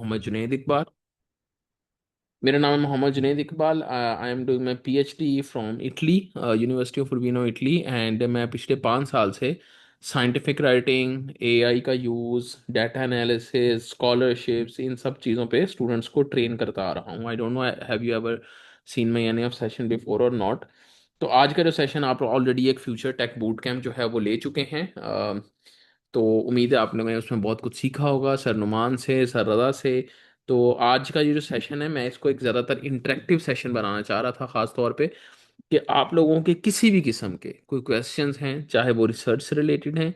मोहम्मद जुनैद इकबाल। मेरा नाम है Mohammad Junaid Iqbal. I am doing my PhD from Italy, university of Urbino Italy. And मैं पिछले 5 साल से साइंटिफिक राइटिंग, एआई का यूज़, डाटा एनालिसिस, स्कॉलरशिप्स, इन सब चीज़ों पे स्टूडेंट्स को ट्रेन करता आ रहा हूँ। I don't know have you ever seen my any of session before और नॉट। तो आज का जो सेशन आप ऑलरेडी एक फ्यूचर टेक बूट कैम्प जो है वो ले चुके हैं। तो उम्मीद है आप लोगों ने उसमें बहुत कुछ सीखा होगा, सर नुमान से, सर रजा से। तो आज का ये जो सेशन है, मैं इसको एक ज़्यादातर इंटरेक्टिव सेशन बनाना चाह रहा था, ख़ास तौर पे कि आप लोगों के किसी भी किस्म के कोई क्वेश्चंस हैं, चाहे वो रिसर्च से रिलेटेड हैं,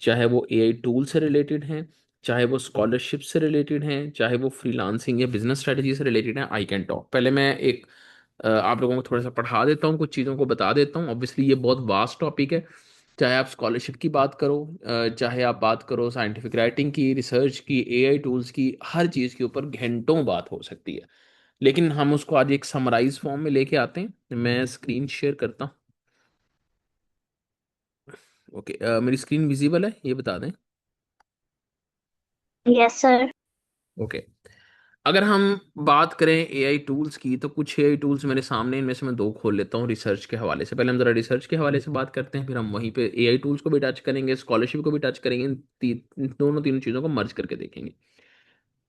चाहे वो एआई टूल से रिलेटेड हैं, चाहे वो स्कॉलरशिप से रिलेटेड हैं, चाहे वो फ्रीलांसिंग या बिजनेस स्ट्रेटजी से रिलेटेड हैं, आई कैन टॉक। पहले मैं एक आप लोगों को थोड़ा सा पढ़ा देता हूँ, कुछ चीज़ों को बता देता हूँ। ऑब्वियसली ये बहुत वास्ट टॉपिक है। चाहे आप स्कॉलरशिप की बात करो, चाहे आप बात करो साइंटिफिक राइटिंग की, रिसर्च की, एआई टूल्स की, हर चीज़ के ऊपर घंटों बात हो सकती है। लेकिन हम उसको आज एक समराइज फॉर्म में लेके आते हैं। मैं स्क्रीन शेयर करता हूँ। ओके, मेरी स्क्रीन विजिबल है, ये बता दें। Yes sir. ओके। अगर हम बात करें एआई टूल्स की, तो कुछ एआई टूल्स मेरे सामने, इनमें से मैं दो खोल लेता हूँ रिसर्च के हवाले से। पहले हम जरा रिसर्च के हवाले से बात करते हैं, फिर हम वहीं पे एआई टूल्स को भी टच करेंगे, स्कॉलरशिप को भी टच करेंगे। दोनों तीनों चीज़ों को मर्ज करके देखेंगे।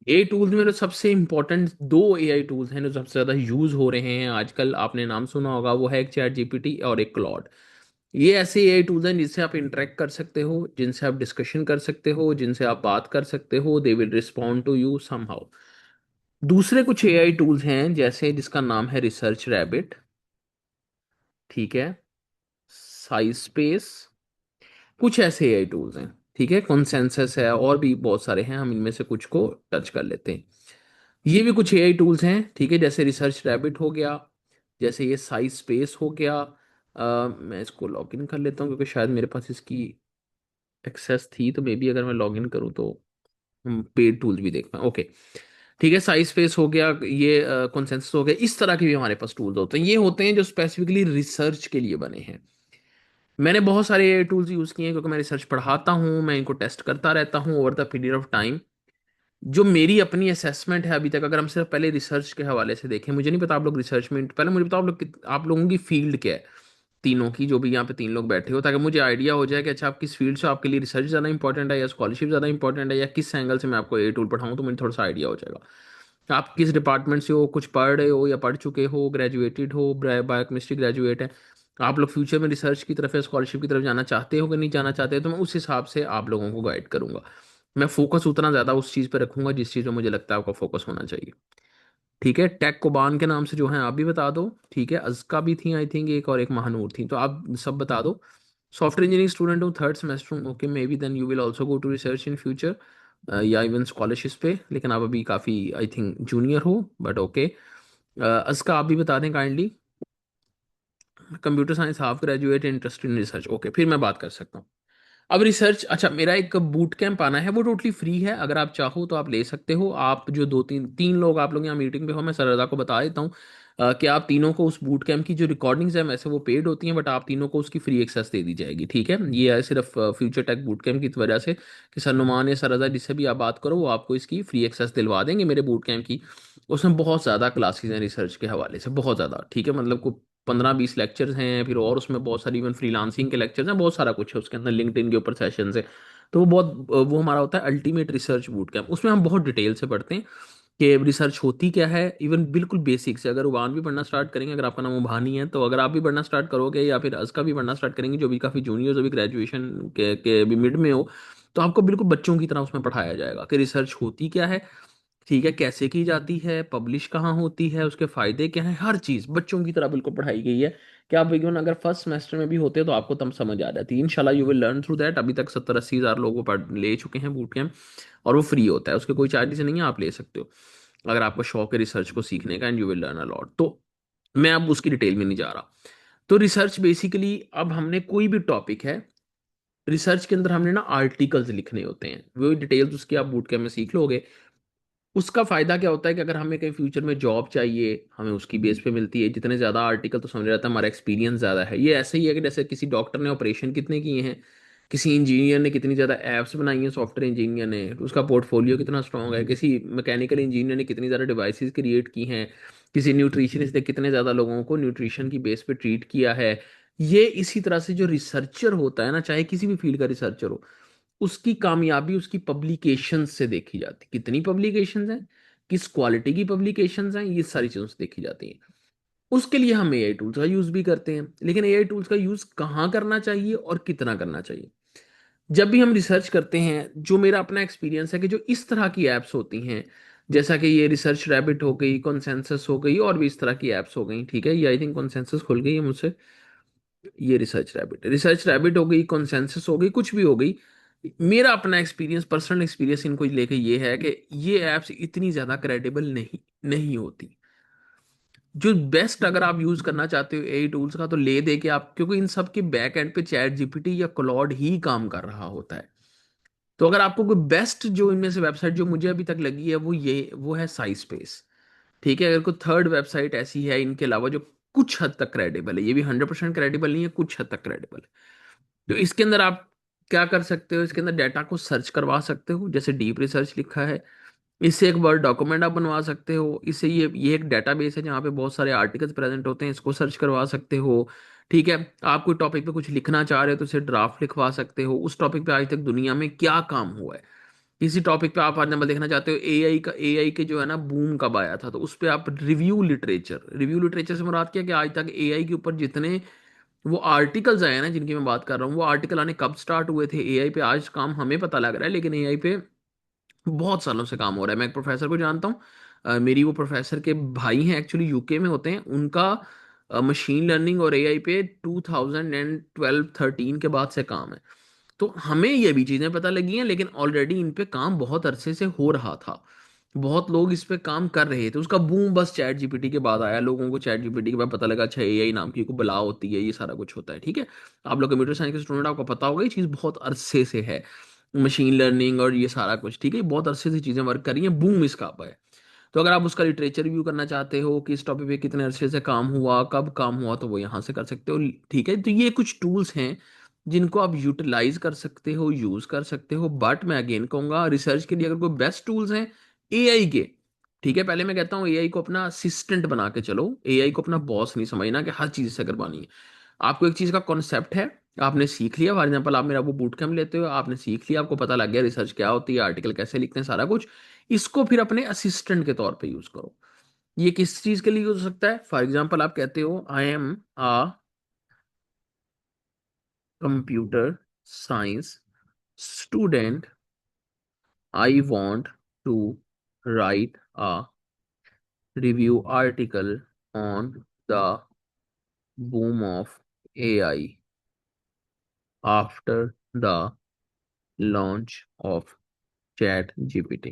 एआई टूल्स में जो सबसे इंपॉर्टेंट दो एआई टूल्स हैं जो सबसे ज़्यादा यूज हो रहे हैं आजकल, आपने नाम सुना होगा, वो है एक चैट जीपीटी और एक क्लॉड। ये ऐसे एआई टूल्स हैं जिनसे आप इंटरेक्ट कर सकते हो, जिनसे आप डिस्कशन कर सकते हो, जिनसे आप बात कर सकते हो। They will respond to you somehow. दूसरे कुछ एआई टूल्स हैं, जैसे जिसका नाम है रिसर्च रैबिट, ठीक है, साइज स्पेस, कुछ ऐसे एआई टूल्स हैं। ठीक है, कॉन्सेंसस है, और भी बहुत सारे हैं। हम इनमें से कुछ को टच कर लेते हैं। ये भी कुछ एआई टूल्स हैं, ठीक है, जैसे रिसर्च रैबिट हो गया, जैसे ये साइज स्पेस हो गया। मैं इसको लॉगिन कर लेता हूँ, क्योंकि शायद मेरे पास इसकी एक्सेस थी, तो मे बी अगर मैं लॉगिन करूँ तो हम पेड टूल्स भी देख पाए। ओके, ठीक है, साइज स्पेस हो गया, ये कंसेंसस हो गया। इस तरह के भी हमारे पास टूल्स होते हैं। ये होते हैं जो स्पेसिफिकली रिसर्च के लिए बने हैं। मैंने बहुत सारे टूल्स यूज़ किए हैं, क्योंकि मैं रिसर्च पढ़ाता हूँ, मैं इनको टेस्ट करता रहता हूँ over the period of time. जो मेरी अपनी असेसमेंट है अभी तक, अगर हम सिर्फ पहले रिसर्च के हवाले से देखें, मुझे नहीं पता आप लोग रिसर्च में, पहले मुझे बताओ आप लोग आप लोगों की फील्ड क्या है, तीनों की, जो भी यहाँ पे तीन लोग बैठे हो, ताकि मुझे आइडिया हो जाए कि अच्छा आप किस फील्ड से, आपके लिए रिसर्च ज़्यादा इंपॉर्टेंट है या स्कॉलरशिप ज़्यादा इंपॉर्टेंट है, या किस एंगल से मैं आपको ये टूल पढ़ाऊँ, तो मुझे थोड़ा सा आइडिया हो जाएगा। आप किस डिपार्टमेंट से हो, कुछ पढ़ रहे हो या पढ़ चुके हो, ग्रेजुएटेड हो, बायोकेमिस्ट्री ग्रेजुएट है, आप लोग फ्यूचर में रिसर्च की तरफ या स्कॉलरशिप की तरफ जाना चाहते हो कि नहीं जाना चाहते, तो मैं उस हिसाब से आप लोगों को गाइड करूंगा। मैं फोकस उतना ज़्यादा उस चीज़ पर रखूंगा जिस चीज़ में मुझे लगता है आपका फोकस होना चाहिए। ठीक है, टेक कोबान के नाम से जो है आप भी बता दो। ठीक है, अज़का भी थी आई थिंक एक, और एक महानूर थी, तो आप सब बता दो। सॉफ्टवेयर इंजीनियरिंग स्टूडेंट हूँ, थर्ड सेमेस्टर हूँ। Okay, maybe then you will also go to research in future, या इवन स्कॉलरशिप पे, लेकिन आप अभी काफ़ी आई थिंक जूनियर हो, बट ओके। अज़का आप भी बता दें kindly. Computer science, half graduate, interested in research. Okay, फिर मैं बात कर सकता हूँ। अब रिसर्च, अच्छा, मेरा एक बूट कैंप आना है, वो टोटली फ्री है। अगर आप चाहो तो आप ले सकते हो। आप जो दो तीन तीन लोग आप लोग यहाँ मीटिंग पे हो, मैं सरदा को बता देता हूँ कि आप तीनों को उस बूट कैंप की जो रिकॉर्डिंग्स है, वैसे वो पेड होती हैं, बट आप तीनों को उसकी फ्री एक्सेस दे दी जाएगी। ठीक है, ये है सिर्फ फ्यूचर टेक बूट कैंप की वजह से कि सर नुमान या सरदा जिससे भी आप बात करो, वो आपको इसकी फ्री एक्सेस दिलवा देंगे मेरे बूट कैंप की। उसमें बहुत ज़्यादा क्लासेस हैं रिसर्च के हवाले से, बहुत ज़्यादा। ठीक है, मतलब को 15-20 लेक्चर्स हैं, फिर और उसमें बहुत सारी इवन फ्रीलांसिंग के लेक्चर्स हैं, बहुत सारा कुछ है उसके अंदर, लिंक्डइन के ऊपर सेशंस है। तो वो बहुत, वो हमारा होता है अल्टीमेट रिसर्च बूट कैंप। उसमें हम बहुत डिटेल से पढ़ते हैं कि रिसर्च होती क्या है, इवन बिल्कुल बेसिक से। अगर उबान भी पढ़ना स्टार्ट करेंगे, अगर आपका नाम उबानी है, तो अगर आप भी पढ़ना स्टार्ट करोगे, या फिर अज़का भी पढ़ना स्टार्ट करेंगे, जो भी काफ़ी जूनियर, जो भी ग्रेजुएशन के भी मिड में हो, तो आपको बिल्कुल बच्चों की तरह उसमें पढ़ाया जाएगा कि रिसर्च होती क्या है, ठीक है, कैसे की जाती है, पब्लिश कहाँ होती है, उसके फायदे क्या हैं, हर चीज़ बच्चों की तरह बिल्कुल पढ़ाई गई है। कि आप इवन अगर फर्स्ट सेमेस्टर में भी होते तो आपको तब समझ आ जाती है। इंशाल्लाह you will learn through that. अभी तक 70-80 हज़ार लोग वो पढ़ ले चुके हैं बूट कैंप, और वो फ्री होता है, उसके कोई चार्जेस नहीं है, आप ले सकते हो अगर आपको शौक है रिसर्च को सीखने का, and you will learn a lot. तो मैं अब उसकी डिटेल में नहीं जा रहा। तो रिसर्च बेसिकली, अब हमने कोई भी टॉपिक है, रिसर्च के अंदर हमने ना आर्टिकल्स लिखने होते हैं, वो डिटेल्स उसकी आप बूट कैंप में सीख लोगे। उसका फायदा क्या होता है कि अगर हमें कहीं फ्यूचर में जॉब चाहिए, हमें उसकी बेस पे मिलती है। जितने ज्यादा आर्टिकल, तो समझ रहा था हमारा एक्सपीरियंस ज्यादा है। ये ऐसे ही है कि जैसे किसी डॉक्टर ने ऑपरेशन कितने किए हैं, किसी इंजीनियर ने कितनी ज़्यादा एप्स बनाई हैं, सॉफ्टवेयर इंजीनियर ने, तो उसका पोर्टफोलियो कितना स्ट्रांग है, किसी मैकेनिकल इंजीनियर ने कितनी ज़्यादा डिवाइसेस क्रिएट की हैं, किसी न्यूट्रिशनिस्ट ने कितने ज़्यादा लोगों को न्यूट्रिशन की बेस पे ट्रीट किया है। ये इसी तरह से जो रिसर्चर होता है ना, चाहे किसी भी फील्ड का रिसर्चर हो, उसकी कामयाबी उसकी पब्लिकेशन से देखी जाती है। कितनी पब्लिकेशंस हैं, किस क्वालिटी की पब्लिकेशंस हैं, ये सारी चीज़ों से देखी जाती हैं। उसके लिए हम एआई टूल्स का यूज़ भी करते हैं, लेकिन एआई टूल्स का यूज़ कहाँ करना चाहिए और कितना करना चाहिए। जब भी हम रिसर्च करते हैं, जो मेरा अपना एक्सपीरियंस है कि जो इस तरह की एप्स होती हैं, जैसा कि ये रिसर्च रैबिट हो गई, कॉन्सेंसस हो गई, और भी इस तरह की एप्स हो गई, ठीक है, ये आई थिंक कॉन्सेंसस खुल गई है मुझसे, ये रिसर्च रैबिट हो गई, कॉन्सेंसस हो गई, कुछ भी हो गई। मेरा अपना एक्सपीरियंस, पर्सनल एक्सपीरियंस इनको लेके ये है कि ये एप्स इतनी ज़्यादा क्रेडिबल नहीं नहीं होती। जो बेस्ट अगर आप यूज करना चाहते हो एआई टूल्स का, तो ले दे के आप, क्योंकि इन सब के बैक एंड पे चैट जीपीटी या क्लॉड ही काम कर रहा होता है। तो अगर आपको कोई बेस्ट जो इनमें से वेबसाइट जो मुझे अभी तक लगी है, वो है साई स्पेस। ठीक है, अगर कोई थर्ड वेबसाइट ऐसी है इनके अलावा जो कुछ हद तक क्रेडिबल है, ये भी 100% क्रेडिबल नहीं है, कुछ हद तक क्रेडिबल है, तो इसके अंदर आप क्या कर सकते हो, इसके अंदर डाटा को सर्च करवा सकते हो, जैसे डीप रिसर्च लिखा है। इससे एक वर्ड डॉक्यूमेंट आप बनवा सकते हो, इससे ये एक डेटाबेस है जहाँ पे बहुत सारे आर्टिकल्स प्रेजेंट होते हैं, इसको सर्च करवा सकते हो। ठीक है, आप कोई टॉपिक पे कुछ लिखना चाह रहे हो तो इसे ड्राफ्ट लिखवा सकते हो, उस टॉपिक पे आज तक दुनिया में क्या काम हुआ है। किसी टॉपिक पे आप फॉर एग्जाम्पल देखना चाहते हो एआई के जो है ना बूम कब आया था, तो उस पे आप रिव्यू लिटरेचर से मुराद क्या कि आज तक एआई के ऊपर जितने वो आर्टिकल्स आए हैं ना जिनकी मैं बात कर रहा हूँ, वो आर्टिकल आने कब स्टार्ट हुए थे एआई पे, आज काम हमें पता लग रहा है, लेकिन एआई पे बहुत सालों से काम हो रहा है। मैं एक प्रोफेसर को जानता हूँ, मेरी वो प्रोफेसर के भाई हैं, एक्चुअली यूके में होते हैं, उनका मशीन लर्निंग और एआई पे 2012-13 के बाद से काम है। तो हमें ये भी चीज़ें पता लगी हैं, लेकिन ऑलरेडी इन पे काम बहुत अरसे से हो रहा था, बहुत लोग इस पे काम कर रहे थे, उसका बूम बस चैट जीपीटी के बाद आया, लोगों को चैट जीपीटी के बाद पता लगा अच्छा एआई नाम की कोई बला होती है, ये सारा कुछ होता है। ठीक है, आप लोग कंप्यूटर साइंस के स्टूडेंट, आपको पता होगा ये चीज़ बहुत अरसे से है, मशीन लर्निंग और ये सारा कुछ, ठीक है, बहुत अरसे से चीज़ें वर्क कर रही हैं, बूम इसका अब है। तो अगर आप उसका लिटरेचर रिव्यू करना चाहते हो कि इस टॉपिक पे कितने अरसे से काम हुआ, कब काम हुआ, तो वो यहाँ से कर सकते हो। ठीक है, तो ये कुछ टूल्स हैं जिनको आप यूटिलाइज कर सकते हो, यूज कर सकते हो, बट मैं अगेन कहूंगा रिसर्च के लिए अगर कोई बेस्ट टूल्स हैं एआई के, ठीक है, पहले मैं कहता हूँ एआई को अपना असिस्टेंट बना के चलो, एआई को अपना बॉस नहीं समझना कि हर चीज से करवानी है। आपको एक चीज का कॉन्सेप्ट है, आपने सीख लिया, फॉर एग्जाम्पल आप मेरा वो बूट कैम्प लेते हो, आपने सीख लिया, आपको पता लग गया रिसर्च क्या होती है, आर्टिकल कैसे लिखते हैं, सारा कुछ, इसको फिर अपने असिस्टेंट के तौर पे यूज करो। ये किस चीज के लिए यूज हो सकता है, फॉर एग्जाम्पल आप कहते हो I am a computer science student, I want to write a review article on the boom of AI after the launch of chat gpt,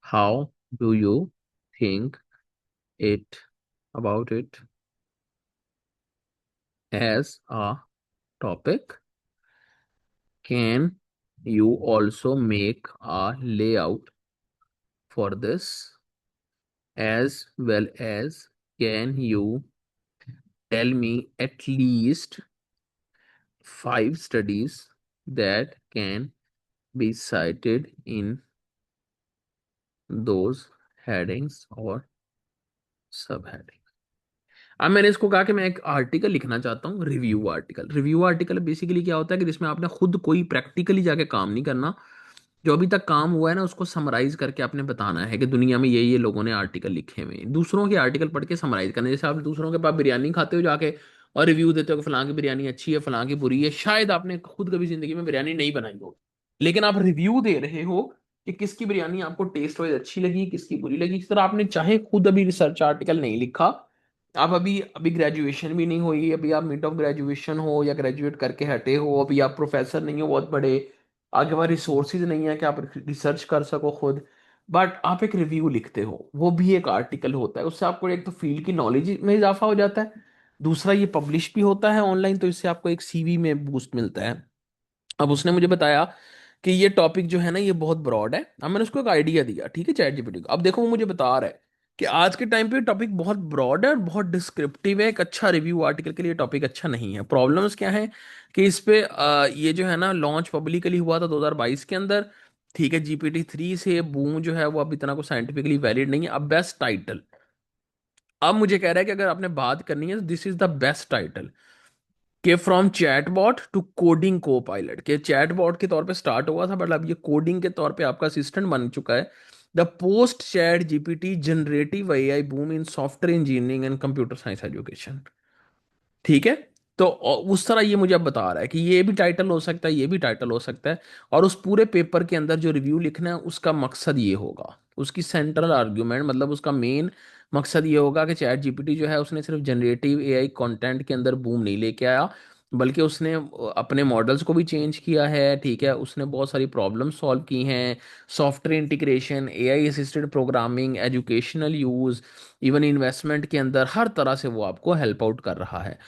how do you think it about it as a topic? Can you also make a layout for this, as well as can you tell me at least 5 studies that can be cited in those headings or subheadings? अब मैंने इसको कहा कि मैं एक article लिखना चाहता हूँ, रिव्यू आर्टिकल बेसिकली क्या होता है कि जिसमें आपने खुद कोई प्रैक्टिकली जाके काम नहीं करना, जो अभी तक काम हुआ है ना उसको समराइज करके आपने बताना है कि दुनिया में ये लोगों ने आर्टिकल लिखे हुए हैं, दूसरों के आर्टिकल पढ़ के समराइज करना। जैसे आप दूसरों के पास बिरयानी खाते हो जाके और रिव्यू देते हो कि फलां की बिरयानी अच्छी है, फलां की बुरी है, शायद आपने खुद कभी जिंदगी में बिरयानी नहीं बनाई हो, लेकिन आप रिव्यू दे रहे हो कि किसकी बिरयानी आपको टेस्ट वाइज अच्छी लगी, किसकी बुरी लगी। इस तरह आपने चाहे खुद अभी रिसर्च आर्टिकल नहीं लिखा, आप अभी अभी ग्रेजुएशन भी नहीं हुई, अभी आप मिड ऑफ ग्रेजुएशन हो या ग्रेजुएट करके हटे हो, अभी आप प्रोफेसर नहीं हो बहुत बड़े, आपके पास रिसोर्सेज नहीं है कि आप रिसर्च कर सको खुद, बट आप एक रिव्यू लिखते हो, वो भी एक आर्टिकल होता है, उससे आपको एक तो फील्ड की नॉलेज में इजाफा हो जाता है, दूसरा ये पब्लिश भी होता है ऑनलाइन, तो इससे आपको एक सीवी में बूस्ट मिलता है। अब उसने मुझे बताया कि ये टॉपिक जो है ना ये बहुत ब्रॉड है, अब मैंने उसको एक आइडिया दिया, ठीक है, चैट जीपीटी को, अब देखो वो मुझे बता रहा है कि आज के टाइम पे टॉपिक बहुत ब्रॉड है और बहुत डिस्क्रिप्टिव है, एक अच्छा रिव्यू आर्टिकल के लिए टॉपिक अच्छा नहीं है। प्रॉब्लम्स क्या है कि इस पे ये जो है ना लॉन्च पब्लिकली हुआ था 2022 के अंदर, ठीक है, GPT-3 से बूम जो है वो अब इतना को साइंटिफिकली वैलिड नहीं है। अब बेस्ट टाइटल, अब मुझे कह रहा है कि अगर आपने बात करनी है, this is the best title, कि फ्रॉम चैटबॉट टू कोडिंग को पायलट, के चैटबॉट के तौर पे स्टार्ट हुआ था बट अब ये कोडिंग के तौर पे आपका असिस्टेंट बन चुका है। The post chat GPT generative AI boom in software engineering and computer science education. ठीक है। तो उस तरह ये मुझे अब बता रहा है कि ये भी टाइटल हो सकता है, ये भी टाइटल हो सकता है। और उस पूरे पेपर के अंदर जो रिव्यू लिखना है उसका मकसद ये होगा, उसकी सेंट्रल आर्ग्यूमेंट, मतलब उसका मेन मकसद ये होगा कि चैट जीपीटी जो है उसने सिर्फ जनरेटिव एआई कंटेंट के अंदर बूम नहीं लेके आया, बल्कि उसने अपने मॉडल्स को भी चेंज किया है। ठीक है, उसने बहुत सारी प्रॉब्लम सॉल्व की हैं, software integration, AI assisted programming, educational use, even investment के अंदर हर तरह से वो आपको हेल्प आउट कर रहा है।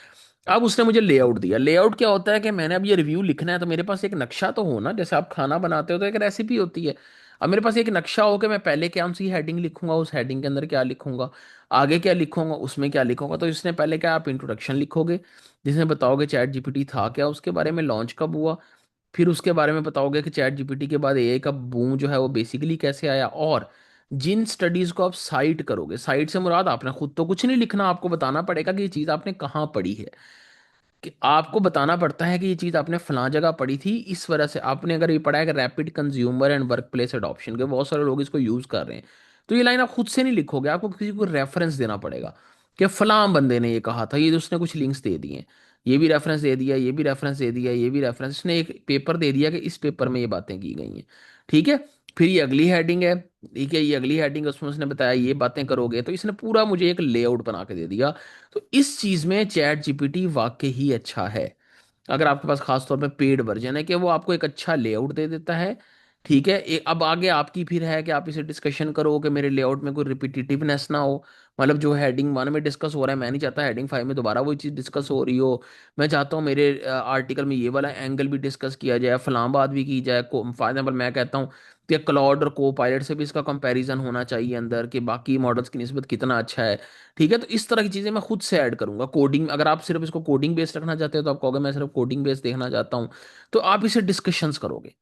अब उसने मुझे लेआउट दिया। लेआउट क्या होता है कि मैंने अब ये रिव्यू लिखना है तो मेरे पास एक नक्शा तो हो ना, जैसे आप खाना बनाते हो तो एक रेसिपी होती है। अब मेरे पास एक नक्शा हो कि मैं पहले क्या सी हेडिंग लिखूंगा, उस हेडिंग के अंदर क्या लिखूंगा, आगे क्या लिखूंगा, उसमें क्या लिखूंगा। तो इसने पहले क्या, आप इंट्रोडक्शन लिखोगे जिसमें बताओगे चैट जीपीटी था क्या, उसके बारे में, लॉन्च कब हुआ, फिर उसके बारे में बताओगे कि चैट जीपीटी के बाद एआई का बूम जो है वो बेसिकली कैसे आया, और जिन स्टडीज को आप साइट करोगे, साइट से मुराद आपने खुद तो कुछ नहीं लिखना, आपको बताना पड़ेगा कि ये चीज़ आपने कहाँ पढ़ी है। कि आपको बताना पड़ता है कि ये चीज़ आपने फलां जगह पढ़ी थी, इस वजह से आपने अगर ये पढ़ा है कि rapid consumer and work place adoption के बहुत सारे लोग इसको यूज़ कर रहे हैं, तो ये लाइन आप खुद से नहीं लिखोगे, आपको किसी को रेफरेंस देना पड़ेगा कि फलां बंदे ने ये कहा था, ये जो उसने कुछ लिंक्स दे दिए, ये भी रेफरेंस दे दिया, ये भी रेफरेंस दे दिया, ये भी रेफरेंस, इसने एक पेपर दे दिया कि इस पेपर में ये बातें की गई हैं। ठीक है। फिर ये अगली हेडिंग है, ठीक है, ये अगली हेडिंग, उसमें उसने बताया ये बातें करोगे, तो इसने पूरा मुझे एक लेआउट बना के दे दिया। तो इस चीज में चैट जीपीटी वाकई ही अच्छा है। अगर आपके पास खास तौर पे पेड वर्जन है कि वो आपको एक अच्छा लेआउट दे देता है। ठीक है, अब आगे आपकी फिर है कि आप इसे डिस्कशन करो कि मेरे लेआउट में कोई रिपीटिटिवनेस ना हो। मतलब जो हेडिंग 1 में डिस्कस हो रहा है, मैं नहीं चाहता हेडिंग 5 में दोबारा वही चीज़ डिस्कस हो रही हो। मैं चाहता हूँ मेरे आर्टिकल में ये वाला एंगल भी डिस्कस किया जाए, फलां बात भी की जाए। फॉर एग्जाम्पल मैं कहता हूँ कि क्लाउड और को पायलट से भी इसका कंपैरिजन होना चाहिए अंदर, कि बाकी मॉडल्स की निस्बत कितना अच्छा है। ठीक है, तो इस तरह की चीजें मैं खुद से ऐड करूंगा। कोडिंग, अगर आप सिर्फ इसको कोडिंग बेस्ड रखना चाहते हो तो आप कहोगे मैं सिर्फ कोडिंग बेस्ड देखना चाहता हूँ, तो आप इसे डिस्कशंस करोगे,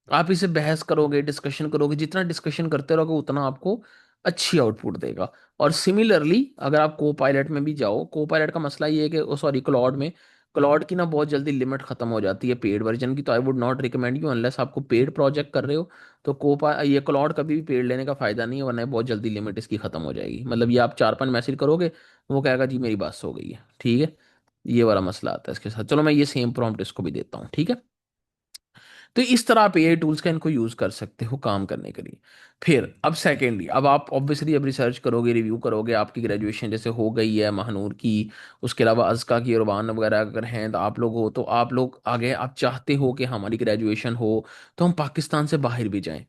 आप इसे बहस करोगे, डिस्कशन करोगे, जितना डिस्कशन करते रहोगे उतना आपको अच्छी आउटपुट देगा। और सिमिलरली अगर आप को पायलट में भी जाओ, को पायलट का मसला ये है कि सॉरी, क्लॉड में, क्लॉड की ना बहुत जल्दी लिमिट खत्म हो जाती है पेड वर्जन की, तो I would not recommend you unless आपको पेड प्रोजेक्ट कर रहे हो। तो ये क्लॉड कभी भी पेड लेने का फायदा नहीं है, वरना बहुत जल्दी लिमिट इसकी खत्म हो जाएगी। मतलब ये आप 4-5 मैसेज करोगे, वो कहेगा जी मेरी बात हो गई है। ठीक है, ये वाला मसला आता है इसके साथ। चलो मैं ये सेम प्रॉम्प्ट इसको भी देता हूँ, ठीक है। तो इस तरह आप एआई टूल्स का इनको यूज कर सकते हो काम करने के लिए। फिर अब सेकेंडली, अब आप ऑब्वियसली अब रिसर्च करोगे, रिव्यू करोगे, आपकी ग्रेजुएशन जैसे हो गई है महानूर की, उसके अलावा अज़का की, उरवान वगैरह अगर हैं तो आप लोग हो, तो आप लोग आगे आप चाहते हो कि हमारी ग्रेजुएशन हो तो हम पाकिस्तान से बाहर भी जाएं,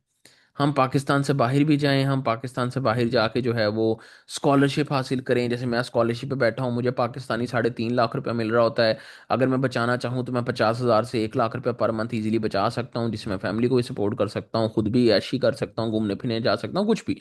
हम पाकिस्तान से बाहर भी जाएं, हम पाकिस्तान से बाहर जाके जो है वो स्कॉलरशिप हासिल करें। जैसे मैं स्कॉलरशिप पे बैठा हूँ, मुझे पाकिस्तानी 3.5 लाख रुपया मिल रहा होता है। अगर मैं बचाना चाहूँ तो मैं 50,000 से 1 लाख रुपया पर मंथ इजीली बचा सकता हूँ, जिसमें फैमिली को भी सपोर्ट कर सकता हूँ, खुद भी ऐशी कर सकता हूँ, घूमने फिरने जा सकता हूँ, कुछ भी।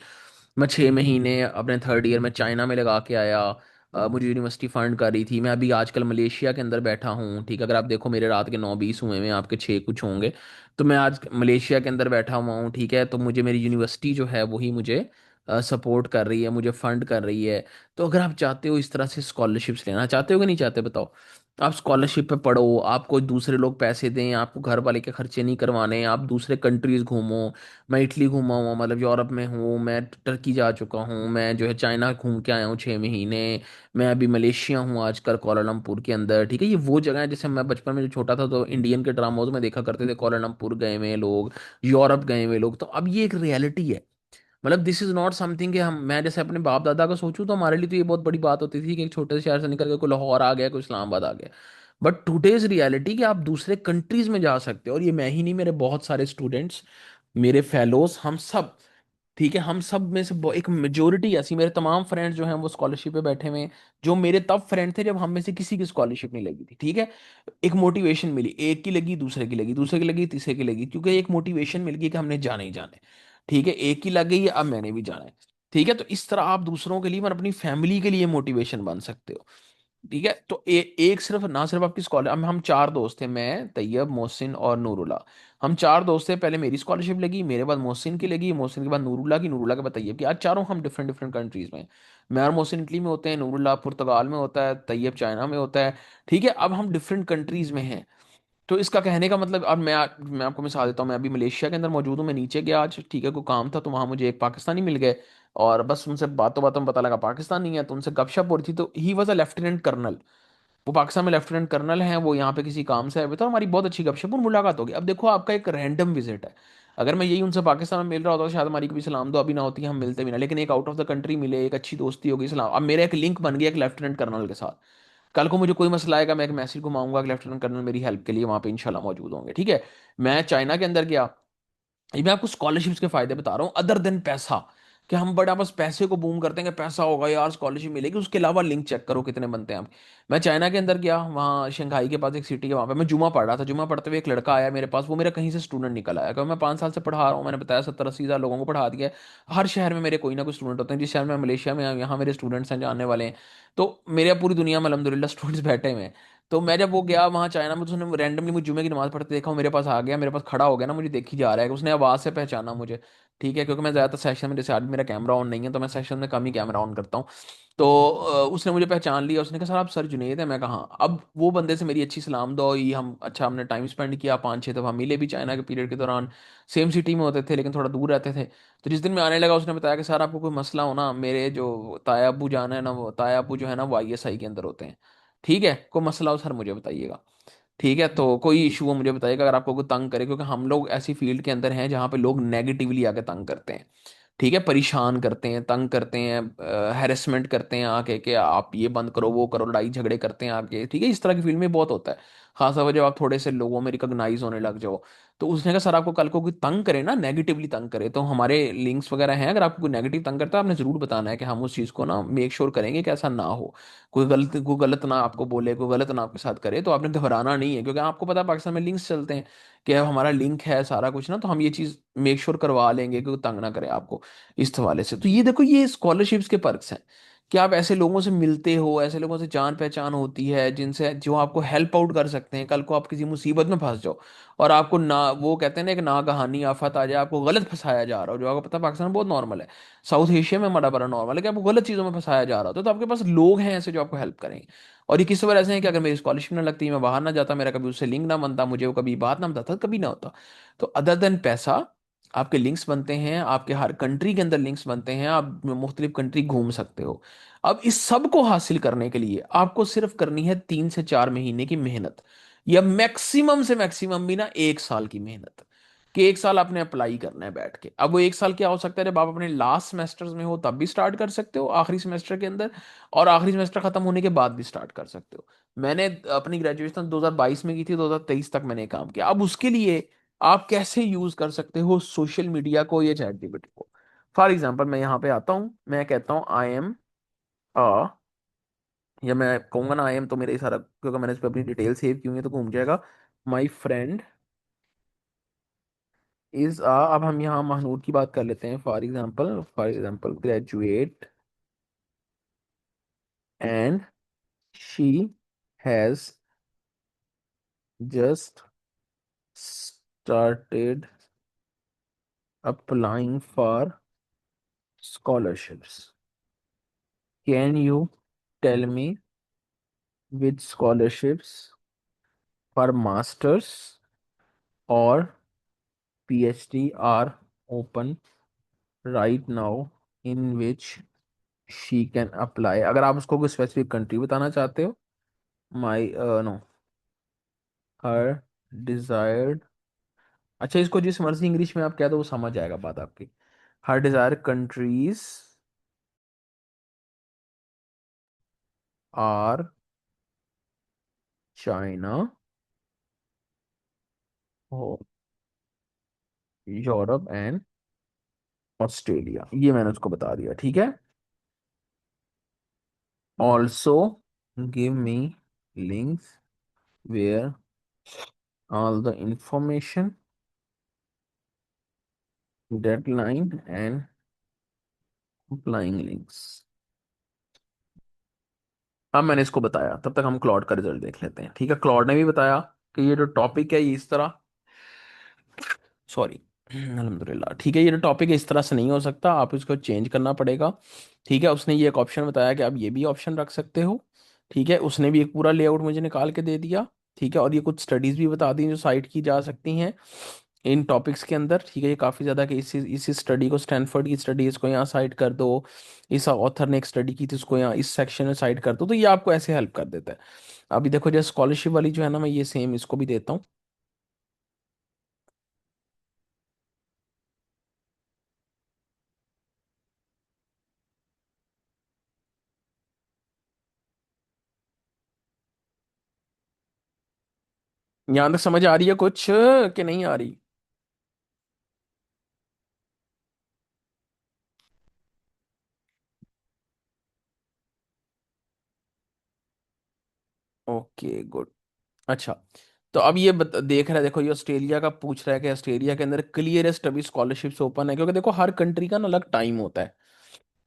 मैं 6 महीने अपने थर्ड ईयर में चाइना में लगा के आया। मुझे यूनिवर्सिटी फंड कर रही थी। मैं अभी आजकल मलेशिया के अंदर बैठा हूँ, ठीक है, अगर आप देखो मेरे रात के 9-20 हुए हैं, आपके 6 कुछ होंगे। तो मैं आज मलेशिया के अंदर बैठा हुआ हूँ, ठीक है, तो मुझे मेरी यूनिवर्सिटी जो है वही मुझे सपोर्ट कर रही है, मुझे फंड कर रही है। तो अगर आप चाहते हो इस तरह से स्कॉलरशिप्स लेना चाहते हो कि नहीं चाहते बताओ, आप स्कॉलरशिप पे पढ़ो, आपको दूसरे लोग पैसे दें, आपको घर वाले के खर्चे नहीं करवाने, आप दूसरे कंट्रीज घूमो। मैं इटली घूमा हुआ, मतलब यूरोप में हूँ, मैं टर्की जा चुका हूँ, मैं जो है चाइना घूम के आया हूँ 6 महीने। मैं अभी मलेशिया हूँ आजकल कुआलालंपुर के अंदर, ठीक है। ये वो जगह है जैसे मैं बचपन में जो छोटा था तो इंडियन के ड्रामाओं में देखा करते थे, कुआलालंपुर गए हुए लोग, यूरोप गए हुए लोग। तो अब ये एक रियलिटी है। मतलब दिस इज नॉट समथिंग कि हम, मैं जैसे अपने बाप दादा का सोचूं तो हमारे लिए तो ये बहुत बड़ी बात होती थी कि एक छोटे से शहर से निकल के कोई लाहौर आ गया, कोई इस्लामाबाद आ गया। बट टुडेज रियलिटी कि आप दूसरे कंट्रीज में जा सकते हो, और ये मैं ही नहीं, मेरे बहुत सारे स्टूडेंट्स, मेरे फेलोज, हम सब, ठीक है, हम सब में से एक मेजोरिटी ऐसी, मेरे तमाम फ्रेंड्स जो हैं वो स्कॉलरशिप पे बैठे हुए हैं, जो मेरे तब फ्रेंड थे जब हम में से किसी की स्कॉलरशिप नहीं लगी थी। ठीक है, एक मोटिवेशन मिली, एक की लगी, दूसरे की लगी, दूसरे की लगी, तीसरे की लगी, क्योंकि एक मोटिवेशन मिल गई कि हमने जाना ही जाना है। ठीक है, एक की लग गई, अब मैंने भी जाना है। ठीक है, तो इस तरह आप दूसरों के लिए और अपनी फैमिली के लिए मोटिवेशन बन सकते हो। ठीक है, तो एक सिर्फ ना सिर्फ आपकी स्कॉलर, हम चार दोस्त थे, मैं, तैयब, मोहसिन और नूरुल्लाह। हम चार दोस्त थे, पहले मेरी स्कॉलरशिप लगी, मेरे बाद मोहसिन की लगी, मोहसिन के बाद नूरुल्लाह की, नूरुल्लाह के बाद तैयब की। आज चारों हम डिफरेंट डिफरेंट कंट्रीज में हैं। मैं और मोहसिन इटली में होते हैं, नूरुल्लाह पुर्तगाल में होता है, तैयब चाइना में होता है। ठीक है, अब हम डिफरेंट कंट्रीज में हैं। तो इसका कहने का मतलब, अब मैं आपको मिसाल देता हूँ, मैं अभी मलेशिया के अंदर मौजूद हूँ, मैं नीचे गया आज, ठीक है, कोई काम था, तो वहां मुझे एक पाकिस्तानी मिल गए। और बस उनसे बातों बातों में पता लगा पाकिस्तानी है, तो उनसे गपशप हो रही थी, तो he was a lieutenant colonel. वो पाकिस्तान में लेफ्टिनेंट कर्नल हैं, वो यहाँ पे किसी काम से आए हुए थे, और हमारी बहुत अच्छी गपशप और मुलाकात होगी। अब देखो, आपका एक रैंडम विजिट है। अगर मैं यही उनसे पाकिस्तान में मिल रहा होता तो शायद हमारी कभी सलाम दुआ भी ना होती, हम मिलते भी ना, लेकिन एक आउट ऑफ द कंट्री मिले, एक अच्छी दोस्ती होगी, सलाम, अब मेरा एक लिंक बन गया एक लेफ्टिनेंट कर्नल के साथ। कल को मुझे कोई मसला आएगा, मैं एक मैसेज घुमाऊंगा कि लेफ्टिनेंट कर्नल मेरी हेल्प के लिए वहां पे इंशाल्लाह मौजूद होंगे। ठीक है, मैं चाइना के अंदर गया, ये मैं आपको स्कॉलरशिप्स के फायदे बता रहा हूँ, अदर देन पैसा। कि हम बड़ा बस पैसे को बूम करते हैं कि पैसा होगा यार स्कॉलरशिप मिलेगी, उसके अलावा लिंक चेक करो कितने बनते हैं हम। मैं चाइना के अंदर गया, वहाँ शंघाई के पास एक सिटी है, वहाँ पे मैं जुमा पढ़ रहा था, जुमा पढ़ते हुए एक लड़का आया मेरे पास, वो मेरा कहीं से स्टूडेंट निकल आया, क्योंकि मैं 5 साल से पढ़ा रहा हूँ, मैंने बताया 70-80 हज़ार लोगों को पढ़ा दिया है। हर शहर में मेरे कोई ना कोई स्टूडेंट होते हैं, जिस शहर में मैं मलेशिया में, यहाँ मेरे स्टूडेंट्स हैं जानने वाले हैं। तो मेरे पूरी दुनिया में अलहमदिल्ला स्टूडेंट्स बैठे हुए हैं। तो मैं जब वो गया वहाँ चाइना में, तो उसने रैंडमली मुझे जुमे की नमाज पढ़ते देखा, वो मेरे पास आ गया, मेरे पास खड़ा हो गया ना, मुझे देख ही जा रहा है कि उसने आवाज़ से पहचाना मुझे। ठीक है, क्योंकि मैं ज़्यादातर सेशन में, जैसे आज भी मेरा कैमरा ऑन नहीं है, तो मैं सेशन में कम ही कैमरा ऑन करता हूँ। तो उसने मुझे पहचान लिया, उसने कहा सर आप सर जुनेद है, मैं कहा हाँ। अब वो बंदे से मेरी अच्छी सलाम दो हुई, हम अच्छा हमने टाइम स्पेंड किया, 5-6 दफ़ा मिले भी चाइना के पीरियड के दौरान। सेम सिटी में होते थे लेकिन थोड़ा दूर रहते थे। तो जिस दिन मैं आने लगा, उसने बताया कि सर आपको कोई मसला हो ना, मेरे जो ताया अब्बू जान है ना, वो ताया अब्बू जो है ना, वो ISI के अंदर होते हैं। ठीक है, कोई मसला हो सर मुझे बताइएगा। ठीक है, तो कोई इशू हो मुझे बताइएगा, अगर आपको कोई तंग करे, क्योंकि हम लोग ऐसी फील्ड के अंदर हैं जहाँ पे लोग नेगेटिवली आके तंग करते हैं। ठीक है, परेशान करते हैं, तंग करते हैं, हैरेसमेंट करते हैं आके कि आप ये बंद करो, वो करो, लड़ाई झगड़े करते हैं आके। ठीक है, इस तरह की फील्ड में बहुत होता है, खासतौर पर जब आप थोड़े से लोगों में रिकॉग्नाइज होने लग जाओ। तो उसने कहा सर आपको कल को कोई तंग करे ना, नेगेटिवली तंग करे, तो हमारे लिंक्स वगैरह हैं, अगर आपको कोई नेगेटिव तंग करता है आपने जरूर बताना है, कि हम उस चीज़ को ना मेक श्योर करेंगे कि ऐसा ना हो। कोई गलत ना आपको बोले, कोई गलत ना आपके साथ करे, तो आपने घबराना नहीं है, क्योंकि आपको पता है पाकिस्तान में लिंक्स चलते हैं, कि अब हमारा लिंक है सारा कुछ ना, तो हम ये चीज़ मेक श्योर करवा लेंगे कि कोई तंग ना करे आपको इस हवाले से। तो ये देखो, ये स्कॉलरशिप्स के पर्क्स हैं, कि आप ऐसे लोगों से मिलते हो, ऐसे लोगों से जान पहचान होती है, जिनसे जो आपको हेल्प आउट कर सकते हैं, कल को आप किसी मुसीबत में फंस जाओ, और आपको ना, वो कहते हैं ना, एक ना कहानी आफत आ जाए, आपको गलत फंसाया जा रहा हो, जो आपको पता है पाकिस्तान में बहुत नॉर्मल है, साउथ एशिया में बड़ा बड़ा नॉर्मल है कि आपको गलत चीज़ों में फंसाया जा रहा होता है, तो आपके पास लोग हैं ऐसे जो आपको हेल्प करेंगे। और ये किस वजह ऐसे हैं कि अगर मेरी स्कॉलरशिप ना लगती, मैं बाहर ना जाता, मेरा कभी उससे लिंक ना बनता, मुझे वो कभी बात ना बताता, कभी ना होता। तो अदर देन पैसा, आपके लिंक्स बनते हैं, आपके हर कंट्री के अंदर लिंक्स बनते हैं, आप मुख्तलिफ कंट्री घूम सकते हो। अब इस सब को हासिल करने के लिए आपको सिर्फ करनी है 3 से 4 महीने की मेहनत, या मैक्सिमम से मैक्सिमम भी ना 1 साल की मेहनत, कि 1 साल आपने अप्लाई करना है बैठ के। अब वो 1 साल क्या हो सकता है, जब आप अपने लास्ट सेमेस्टर्स में हो तब भी स्टार्ट कर सकते हो, आखिरी सेमेस्टर के अंदर, और आखिरी सेमेस्टर खत्म होने के बाद भी स्टार्ट कर सकते हो। मैंने अपनी ग्रेजुएशन 2022 में की थी, 2023 तक मैंने काम किया। अब उसके लिए आप कैसे यूज कर सकते हो सोशल मीडिया को या चैट जीपीटी को। फॉर एग्जाम्पल, मैं यहाँ पे आता हूँ, मैं कहता हूँ आई एम अ, या मैं कहूंगा ना आई एम, तो मेरे सारा, क्योंकि मैंने इस पर अपनी डिटेल सेव की हुई है तो घूम जाएगा। माई फ्रेंड इज अब हम यहाँ महनूर की बात कर लेते हैं, for example graduate and she has just started applying for scholarships. Can you tell me which scholarships for masters or PhD are open right now in which she can apply? अगर आप उसको कोई स्पेसिफिक कंट्री बताना चाहते हो, my no, her desired, अच्छा इसको जिस मर्जी इंग्लिश में आप कह दो वो समझ आएगा बात आपकी। हर desired countries are China, Europe and Australia, ये मैंने उसको बता दिया। ठीक है, also give me links where all the information, deadline and applying links. अब मैंने इसको बताया, तब तक हम क्लॉड का रिजल्ट देख लेते हैं। ठीक है, क्लॉड ने भी बताया कि ये जो टॉपिक है ये इस तरह, सॉरी, अल्हम्दुलिल्लाह, ठीक है, ये जो टॉपिक है इस तरह से नहीं हो सकता, आप इसको चेंज करना पड़ेगा। ठीक है, उसने ये एक ऑप्शन बताया कि आप ये भी ऑप्शन रख सकते हो। ठीक है, उसने भी एक पूरा लेआउट मुझे निकाल के दे दिया। ठीक है, और ये कुछ स्टडीज भी बता दी जो साइट की जा सकती हैं इन टॉपिक्स के अंदर। ठीक है, ये काफ़ी ज़्यादा कि इसी स्टडी को, स्टैनफोर्ड की स्टडी, इसको यहाँ साइट कर दो, इस ऑथर ने एक स्टडी की थी उसको यहाँ इस सेक्शन में साइट कर दो, तो ये आपको ऐसे हेल्प कर देता है। अभी देखो, जैसे स्कॉलरशिप वाली जो है ना, मैं ये सेम इसको भी देता हूँ। यहाँ तक समझ आ रही है कुछ कि नहीं आ रही? Okay, good. अच्छा, तो अब ये देख रहा है, देखो ये ऑस्ट्रेलिया का पूछ रहा है कि ऑस्ट्रेलिया के अंदर क्लियरेस्ट अभी स्कॉलरशिप्स ओपन है, क्योंकि देखो हर कंट्री का ना अलग टाइम होता है।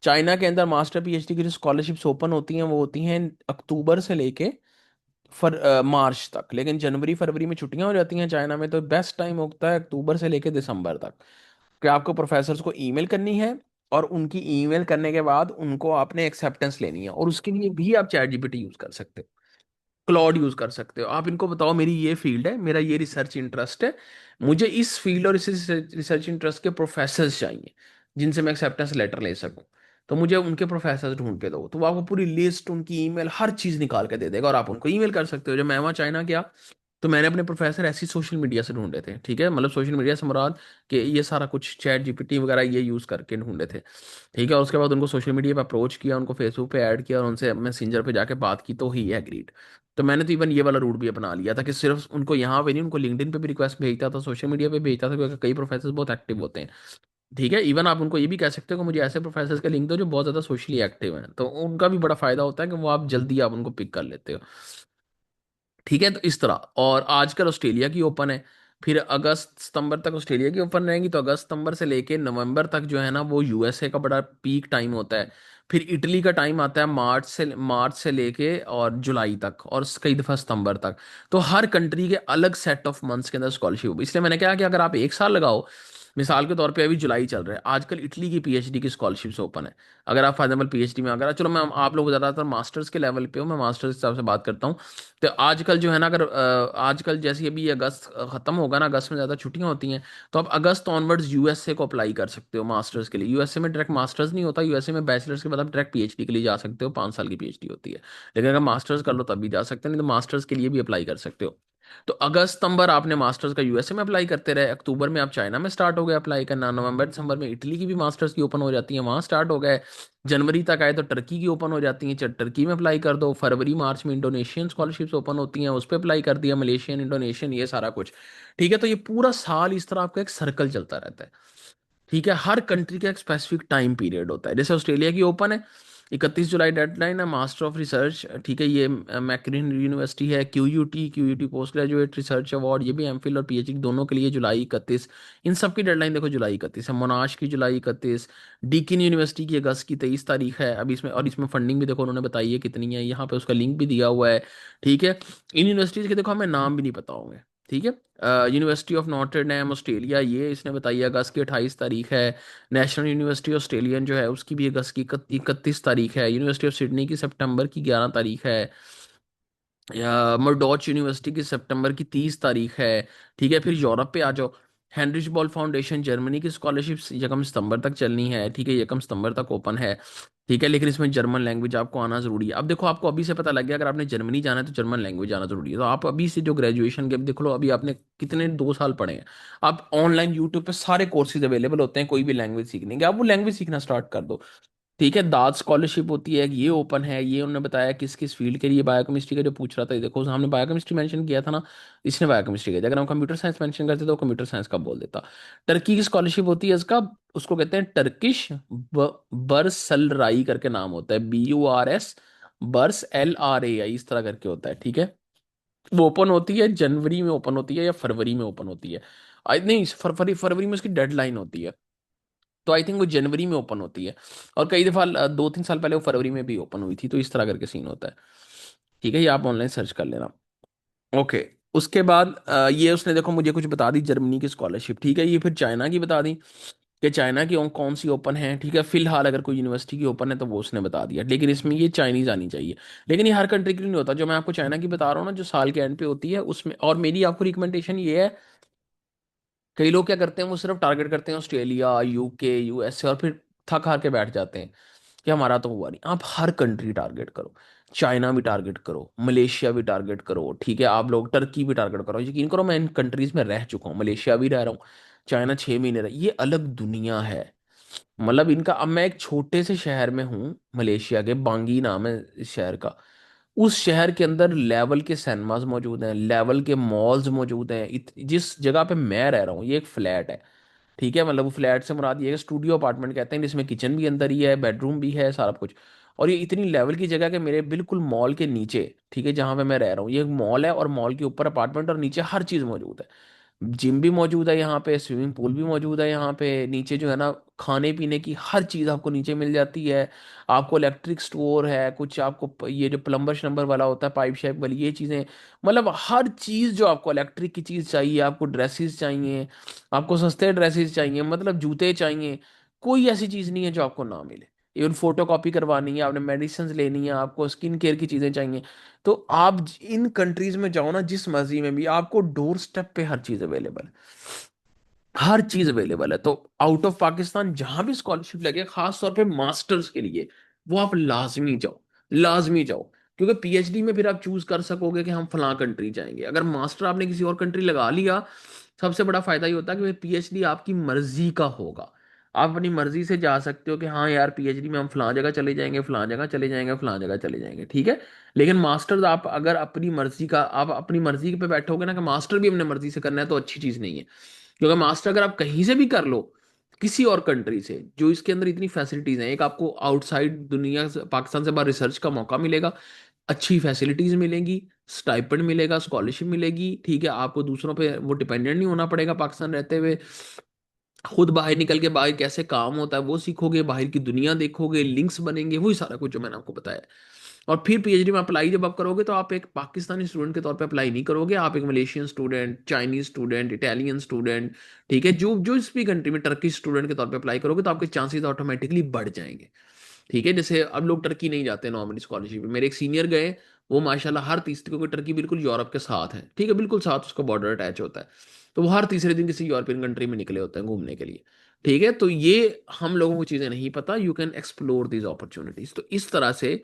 चाइना के अंदर मास्टर पीएचडी की जो स्कॉलरशिप्स ओपन होती हैं वो होती हैं अक्टूबर से लेके मार्च तक, लेकिन जनवरी फरवरी में छुट्टियां हो जाती हैं चाइना में, तो बेस्ट टाइम होता है अक्टूबर से लेके दिसंबर तक। कि आपको प्रोफेसर्स को ईमेल करनी है, और उनकी ईमेल करने के बाद उनको आपने एक्सेप्टेंस लेनी है, और उसके लिए भी आप चैट जीपीटी यूज कर सकते हो, क्लॉड यूज कर सकते हो। आप इनको बताओ मेरी ये फील्ड है, मेरा ये रिसर्च इंटरेस्ट है, मुझे इस फील्ड और इस रिसर्च इंटरेस्ट के प्रोफेसर्स चाहिए जिनसे मैं एक्सेप्टेंस लेटर ले सकूं, तो मुझे उनके प्रोफेसर्स ढूंढ के दो, तो वो आपको पूरी लिस्ट, उनकी ईमेल, हर चीज निकाल के दे देगा, और आप उनको ईमेल कर सकते हो। जब मैं वहाँ चाइना गया, तो मैंने अपने प्रोफेसर ऐसी सोशल मीडिया से ढूंढे थे। ठीक है, मतलब सोशल मीडिया से मुराद कि ये सारा कुछ चैट जीपीटी वगैरह ये यूज करके ढूंढे थे। ठीक है, और उसके बाद उनको सोशल मीडिया पे अप्रोच किया, उनको फेसबुक पे ऐड किया, और उनसे मैसेंजर पे जाके बात की, तो ही एग्रीड। तो मैंने तो इवन ये वाला रूट भी अपना लिया था कि सिर्फ उनको यहाँ पे नहीं, उनको लिंक्डइन पे भी रिक्वेस्ट भेजता था, सोशल मीडिया पे भेजता था, क्योंकि कई प्रोफेसर बहुत एक्टिव होते हैं। ठीक है, इवन आप उनको ये भी कह सकते हो कि मुझे ऐसे प्रोफेसर का लिंक दो जो बहुत ज़्यादा सोशली एक्टिव हैं, तो उनका भी बड़ा फायदा होता है कि वो आप जल्दी आप उनको पिक कर लेते हो। ठीक है, तो इस तरह। और आजकल ऑस्ट्रेलिया की ओपन है, फिर अगस्त सितंबर तक ऑस्ट्रेलिया की ओपन रहेंगी, तो अगस्त सितंबर से लेके नवंबर तक जो है ना वो यूएसए का बड़ा पीक टाइम होता है। फिर इटली का टाइम आता है मार्च से लेके और जुलाई तक, और कई दफ़ा सितंबर तक। तो हर कंट्री के अलग सेट ऑफ मंथ्स के अंदर स्कॉलरशिप, इसलिए मैंने कहा कि अगर आप एक साल लगाओ, मिसाल के तौर पे अभी जुलाई चल रहा है, आजकल इटली की पीएचडी की स्कॉलरशिप्स ओपन है। अगर आप फॉर एग्जाम्पल पीएचडी में, अगर चलो मैं, आप लोग ज़्यादातर मास्टर्स के लेवल पे हो, मैं मास्टर्स के हिसाब से बात करता हूँ। तो आजकल जो है ना, अगर आजकल जैसे अभी अगस्त खत्म होगा ना, अगस्त में ज़्यादा छुट्टियां होती हैं, तो आप अगस्त ऑनवर्ड्स यूएसए को अप्लाई कर सकते हो मास्टर्स के लिए। यूएसए में डायरेक्ट मास्टर्स नहीं होता, यूएसए में बैचलर्स के बाद आप डायरेक्ट पीएचडी के लिए जा सकते हो, 5 साल की पीएचडी होती है। लेकिन अगर मास्टर्स कर लो तब भी जा सकते हैं, नहीं तो मास्टर्स के लिए भी अप्लाई कर सकते हो। तो अगस्त सितंबर आपने मास्टर्स का यूएसए में अप्लाई करते रहे, अक्टूबर में आप चाइना में स्टार्ट हो गए अप्लाई करना, नवंबर दिसंबर में इटली की भी मास्टर्स की ओपन हो जाती है, वहां स्टार्ट हो गए। जनवरी तक आए तो टर्की की ओपन हो जाती है, टर्की में अप्लाई कर दो। फरवरी मार्च में इंडोनेशियन स्कॉलरशिप्स ओपन होती हैं, उस पर अप्लाई कर दिया, मलेशियन, इंडोनेशियन, ये सारा कुछ। ठीक है, तो ये पूरा साल इस तरह आपका एक सर्कल चलता रहता है। ठीक है, हर कंट्री का एक स्पेसिफिक टाइम पीरियड होता है। जैसे ऑस्ट्रेलिया की ओपन है, 31 जुलाई डेडलाइन है, मास्टर ऑफ रिसर्च। ठीक है, ये मैकरीन यूनिवर्सिटी है, क्यूयूटी पोस्ट ग्रेजुएट रिसर्च अवार्ड, ये भी एमफिल और पीएचडी दोनों के लिए जुलाई 31। इन सब की डेडलाइन देखो जुलाई 31 है। मोनाश की जुलाई 31, डीकिन यूनिवर्सिटी की अगस्त की 23 तारीख है। अभी इसमें, और इसमें फंडिंग भी देखो उन्होंने बताई है कितनी है, यहाँ पे उसका लिंक भी दिया हुआ है। ठीक है, इन यूनिवर्सिटीज के देखो हमें नाम भी नहीं पता होंगे। ठीक है, यूनिवर्सिटी ऑफ नॉटर डैम ऑस्ट्रेलिया, ये इसने बताई है अगस्त की 28 तारीख है। नेशनल यूनिवर्सिटी ऑस्ट्रेलियन जो है उसकी भी अगस्त की 31 तारीख है। यूनिवर्सिटी ऑफ सिडनी की सितंबर की 11 तारीख है। या मर्डॉच यूनिवर्सिटी की सितंबर की 30 तारीख है। ठीक है, फिर यूरोप पे आ जाओ, हेनरिच बॉल फाउंडेशन जर्मनी की स्कॉलरशिप यकम सितंबर तक चलनी है। ठीक है, यकम सितंबर तक ओपन है। ठीक है, लेकिन इसमें जर्मन लैंग्वेज आपको आना जरूरी है। अब देखो, आपको अभी से पता लग गया, अगर आपने जर्मनी जाना है तो जर्मन लैंग्वेज आना जरूरी है, तो आप अभी से जो ग्रेजुएशन के, अभी देख लो अभी आपने कितने 2 साल पढ़े हैं, आप ऑनलाइन यूट्यूब पे सारे कोर्सेज अवेलेबल होते हैं, कोई भी लैंग्वेज सीखने के, आप वो लैंग्वेज सीखना स्टार्ट कर दो। ठीक है, दाद स्कॉलरशिप होती है, ये ओपन है, ये उन्होंने बताया किस किस फील्ड के लिए। बायोकेमिस्ट्री का जो पूछ रहा था, ये देखो हमने बायोकेमिस्ट्री मेंशन किया था ना, इसने बायोकेमिस्ट्री किया था। अगर हम कंप्यूटर साइंस मेंशन करते तो कंप्यूटर साइंस का बोल देता। टर्की की स्कॉलरशिप होती है इसका, उसको कहते हैं टर्किश बर्सलराई करके नाम होता है, BURS, BURSLRAI, इस तरह करके होता है। ठीक है, वो ओपन होती है जनवरी में, ओपन होती है या फरवरी में ओपन होती है। आई नहीं, फरवरी फरवरी में उसकी डेडलाइन होती है। तो आई थिंक वो जनवरी में ओपन होती है, और कई दफ़ा 2-3 साल पहले वो फरवरी में भी ओपन हुई थी, तो इस तरह करके सीन होता है। ठीक है, ये आप ऑनलाइन सर्च कर लेना। ओके। उसके बाद ये उसने देखो मुझे कुछ बता दी जर्मनी की स्कॉलरशिप, ठीक है, ये फिर चाइना की बता दी कि चाइना की कौन सी ओपन है, ठीक है, फिलहाल अगर कोई यूनिवर्सिटी की ओपन है तो वो उसने बता दिया, लेकिन इसमें ये चाइनीज आनी चाहिए। लेकिन ये हर कंट्री के लिए नहीं होता, जो मैं आपको चाइना की बता रहा हूँ ना, जो साल के एंड पे होती है उसमें। और मेरी आपको रिकमेंडेशन ये है, कई लोग क्या करते हैं, वो सिर्फ टारगेट करते हैं ऑस्ट्रेलिया, यूके, यूएसए, और फिर थक हार के बैठ जाते हैं कि हमारा तो हुआ नहीं। आप हर कंट्री टारगेट करो, चाइना भी टारगेट करो, मलेशिया भी टारगेट करो, ठीक है, आप लोग टर्की भी टारगेट करो। यकीन करो मैं इन कंट्रीज में रह चुका हूँ, मलेशिया भी रह रहा हूँ, चाइना 6 महीने रहा, ये अलग दुनिया है। मतलब इनका, अब मैं एक छोटे से शहर में हूँ, मलेशिया के बांगी नाम है इस शहर का। उस शहर के अंदर लेवल के सिनेमाज मौजूद हैं, लेवल के मॉल्स मौजूद हैं। जिस जगह पे मैं रह रहा हूँ ये एक फ्लैट है, ठीक है, मतलब वो फ्लैट से मुराद ये है, स्टूडियो अपार्टमेंट कहते हैं, जिसमें किचन भी अंदर ही है, बेडरूम भी है, सारा कुछ। और ये इतनी लेवल की जगह कि मेरे बिल्कुल मॉल के नीचे, ठीक है, जहाँ पे मैं रह रहा हूँ, ये एक मॉल है, और मॉल के ऊपर अपार्टमेंट, और नीचे हर चीज़ मौजूद है। जिम भी मौजूद है यहाँ पे, स्विमिंग पूल भी मौजूद है यहाँ पे, नीचे जो है ना, खाने पीने की हर चीज़ आपको नीचे मिल जाती है। आपको इलेक्ट्रिक स्टोर है कुछ, आपको ये जो प्लम्बर शलम्बर वाला होता है, पाइप शाइप वाली ये चीज़ें, मतलब हर चीज़ जो आपको इलेक्ट्रिक की चीज़ चाहिए, आपको ड्रेसेस चाहिए, आपको सस्ते ड्रेसेस चाहिए, मतलब जूते चाहिए, कोई ऐसी चीज़ नहीं है जो आपको ना मिले। इवन फोटो कॉपी करवानी है, आपने मेडिसिन लेनी है, आपको स्किन केयर की चीज़ें चाहिए, तो आप इन कंट्रीज में जाओ ना, जिस मर्जी में भी, आपको डोर स्टेप पे हर चीज अवेलेबल है, हर चीज अवेलेबल है। तो आउट ऑफ पाकिस्तान जहां भी स्कॉलरशिप लगे, खास तौर पे मास्टर्स के लिए, वो आप लाजमी जाओ, लाजमी जाओ। क्योंकि पीएचडी में फिर आप चूज कर सकोगे कि हम फलां कंट्री जाएंगे। अगर मास्टर आपने किसी और कंट्री लगा लिया, सबसे बड़ा फायदा ये होता है कि पीएचडी आपकी मर्जी का होगा। आप अपनी मर्जी से जा सकते हो कि हाँ यार पीएचडी में हम फलां जगह चले जाएंगे, फलां जगह चले जाएंगे, फलां जगह चले जाएंगे, ठीक है। लेकिन मास्टर्स आप अगर अपनी मर्जी का, आप अपनी मर्जी पे बैठोगे ना कि मास्टर भी अपने मर्जी से करना है, तो अच्छी चीज नहीं है। क्योंकि मास्टर अगर आप कहीं से भी कर लो, किसी और कंट्री से, जो इसके अंदर इतनी फैसिलिटीज हैं, एक आपको आउटसाइड दुनिया पाकिस्तान से बाहर रिसर्च का मौका मिलेगा, अच्छी फैसिलिटीज मिलेंगी, स्टाइपेंड मिलेगा, स्कॉलरशिप मिलेगी, ठीक है, आपको दूसरों पे वो डिपेंडेंट नहीं होना पड़ेगा पाकिस्तान रहते हुए। खुद बाहर निकल के बाहर कैसे काम होता है वो सीखोगे, बाहर की दुनिया देखोगे, लिंक्स बनेंगे, वही सारा कुछ जो मैंने आपको बताया। और फिर पीएचडी में अप्लाई जब आप करोगे, तो आप एक पाकिस्तानी स्टूडेंट के तौर पे अप्लाई नहीं करोगे, आप एक Malaysian student, Chinese student, Italian student, ठीक है, जो जो इस भी कंट्री में, टर्किश स्टूडेंट के तौर पे अप्लाई करोगे, तो आपके चांसेस ऑटोमेटिकली बढ़ जाएंगे। ठीक है, जैसे अब लोग टर्की नहीं जाते नॉर्मली स्कॉलरशिप में, मेरे एक सीनियर गए, वो माशाल्लाह हर तीसरे, क्योंकि टर्की बिल्कुल यूरोप के साथ है, ठीक है, बिल्कुल साथ उसका बॉर्डर अटैच होता है, तो वो हर तीसरे दिन किसी यूरोपियन कंट्री में निकले होते हैं घूमने के लिए। ठीक है, तो ये हम लोगों को चीज़ें नहीं पता, you can explore these opportunities. तो इस तरह से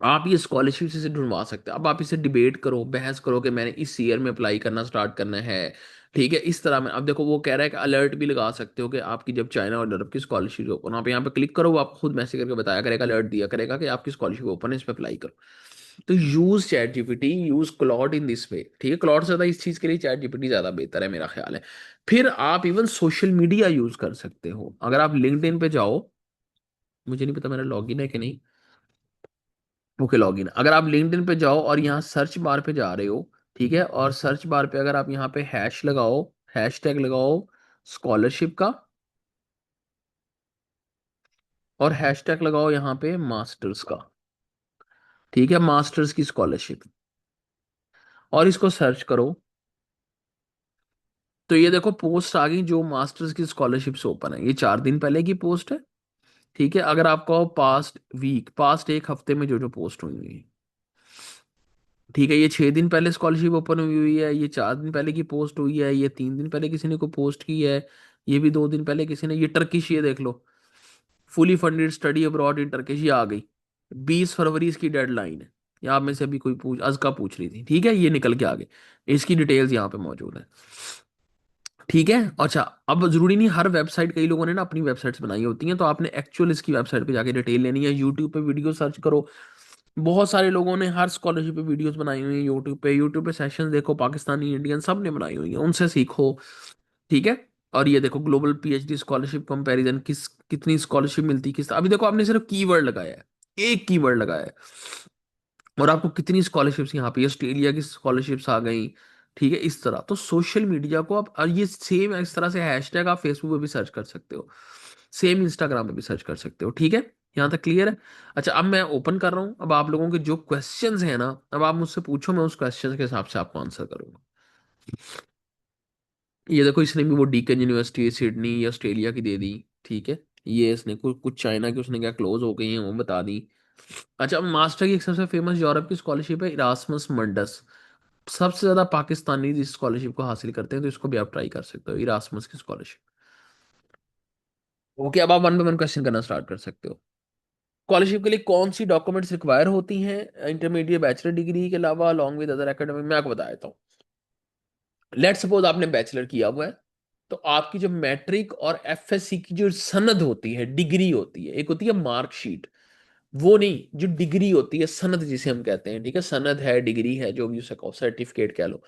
आप ये स्कॉलरशिप से ढूंढवा सकते हैं। अब आप इसे डिबेट करो, बहस करो कि मैंने इस ईयर में अप्लाई करना स्टार्ट करना है, ठीक है, इस तरह में। अब देखो वो कह रहा है कि अलर्ट भी लगा सकते हो कि आपकी जब चाइना और यूरोप की स्कॉलरशिप ओपन, आप यहाँ पे क्लिक करो, वो आपको खुद मैसेज करके बताया करेगा, अलर्ट दिया करेगा कि आपकी स्कॉलरशिप ओपन है, इस पर अप्लाई करो। तो use chat GPT, use Claude in this way, ठीक है, क्लॉड से ज्यादा इस चीज के लिए चैट जीपीटी ज्यादा बेहतर है मेरा ख्याल है। फिर आप इवन सोशल मीडिया यूज कर सकते हो। अगर आप लिंक्डइन पे जाओ, मुझे नहीं पता मेरा लॉगिन है कि नहीं, ओके लॉगिन, अगर आप लिंक्डइन पे जाओ और यहाँ सर्च बार पे जा रहे हो, ठीक है, और सर्च बार पे अगर आप यहाँ पे हैश लगाओ, हैश टैग लगाओ स्कॉलरशिप का, और हैश टैग लगाओ यहाँ पे मास्टर्स का, ठीक है, मास्टर्स की स्कॉलरशिप, और इसको सर्च करो, तो ये देखो पोस्ट आ गई जो मास्टर्स की स्कॉलरशिप से ओपन है, ये 4 दिन पहले की पोस्ट है। ठीक है, अगर आपको पास्ट वीक, पास्ट एक हफ्ते में जो जो पोस्ट हुई है, ठीक है, ये 6 दिन पहले स्कॉलरशिप ओपन हुई हुई है, ये 4 दिन पहले की पोस्ट हुई है, ये 3 दिन पहले किसी ने को पोस्ट की है, ये भी 2 दिन पहले किसी ने, ये टर्किश, ये देख लो, fully funded study abroad in Turkish, ये आ गई, 20 फरवरी इसकी डेडलाइन है। या आप में से अभी कोई अजका पूछ रही थी, ठीक है, ये निकल के आ गई, इसकी डिटेल्स यहाँ पे मौजूद है। ठीक है, अच्छा, अब जरूरी नहीं हर वेबसाइट, कई लोगों ने ना अपनी वेबसाइट्स बनाई होती हैं, तो आपने एक्चुअल इसकी वेबसाइट पे जाके डिटेल लेनी है, यूट्यूब पे वीडियो सर्च करो, बहुत सारे लोगों ने हर स्कॉलरशिप पे वीडियोस बनाई हुई हैं यूट्यूब पे सेशंस देखो, पाकिस्तानी इंडियन सब ने बनाई हुई है, उनसे सीखो। ठीक है, और ये देखो ग्लोबल पीएचडी स्कॉलरशिप कंपैरिजन, कितनी स्कॉलरशिप मिलती है, किस, अभी देखो आपने सिर्फ कीवर्ड लगाया है, एक कीवर्ड लगाया है, और आपको कितनी स्कॉलरशिप्स यहाँ पे, ऑस्ट्रेलिया की स्कॉलरशिप्स आ गई, ठीक है, इस तरह तो सोशल मीडिया को आप, और ये सेम इस तरह से हैशटैग आप फेसबुक पे भी सर्च कर सकते हो, सेम इंस्टाग्राम पे भी सर्च कर सकते हो। ठीक है, यहाँ तक क्लियर है? अच्छा, अब मैं ओपन कर रहा हूँ, अब आप लोगों के जो क्वेश्चंस हैं ना, अब आप मुझसे पूछो, मैं उस क्वेश्चन के हिसाब से आपको आंसर करूंगा। ये देखो, इसने भी वो डीकन यूनिवर्सिटी सिडनी या ऑस्ट्रेलिया की दे दी। ठीक है, ये इसने कुछ कुछ चाइना की उसने क्या क्लोज हो गई है वो बता दी। अच्छा, मास्टर की एक सबसे फेमस यूरोप की स्कॉलरशिप है इरास्मस मंडस। सबसे ज्यादा पाकिस्तानी इस स्कॉलरशिप को हासिल करते हैं, तो इसको भी आप ट्राई कर सकते हो, इरास्मस की स्कॉलरशिप। ओके, अब आप वन बाय वन क्वेश्चन करना स्टार्ट कर सकते हो। स्कॉलरशिप के लिए कौन सी डॉक्यूमेंट्स रिक्वायर होती हैं इंटरमीडिएट बैचलर डिग्री के अलावा, अलॉन्ग विद अदर एकेडमिक? मैं आपको बता देता हूँ। लेट सपोज आपने बैचलर किया हुआ है, तो आपकी जो मैट्रिक और एफएससी की जो सनद होती है, डिग्री होती है, एक होती है मार्कशीट, वो नहीं, जो डिग्री होती है, सनद जिसे हम कहते हैं, ठीक है, सनद है, डिग्री है, जो भी उसे कहो, सर्टिफिकेट कह लो,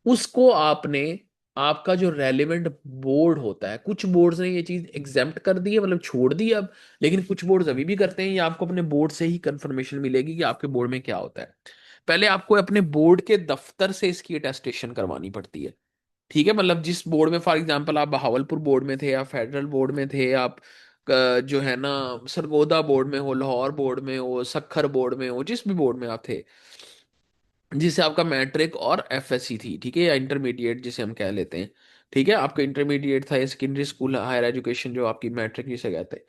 उसको आपने, आपका जो रेलेवेंट बोर्ड होता है, कुछ बोर्ड्स ने ये चीज एग्जेम्प्ट कर दी है, मतलब छोड़ दी है अब, लेकिन कुछ बोर्ड्स अभी भी करते हैं, ये आपको अपने बोर्ड से ही कंफर्मेशन मिलेगी कि आपके बोर्ड में क्या होता है। पहले आपको अपने बोर्ड के दफ्तर से इसकी अटेस्टेशन करवानी पड़ती है। ठीक है, मतलब जिस बोर्ड में, फॉर एग्जांपल आप बहावलपुर बोर्ड में थे, या फेडरल बोर्ड में थे, आप जो है ना सरगोदा बोर्ड में हो, लाहौर बोर्ड में हो, सखर बोर्ड में हो, जिस भी बोर्ड में आप थे, जिससे आपका मैट्रिक और एफएससी थी, ठीक है, या इंटरमीडिएट जिसे हम कह लेते हैं। ठीक है, आपका इंटरमीडिएट था या सेकेंडरी स्कूल हायर एजुकेशन, जो आपकी मैट्रिक जिसे कहते हैं,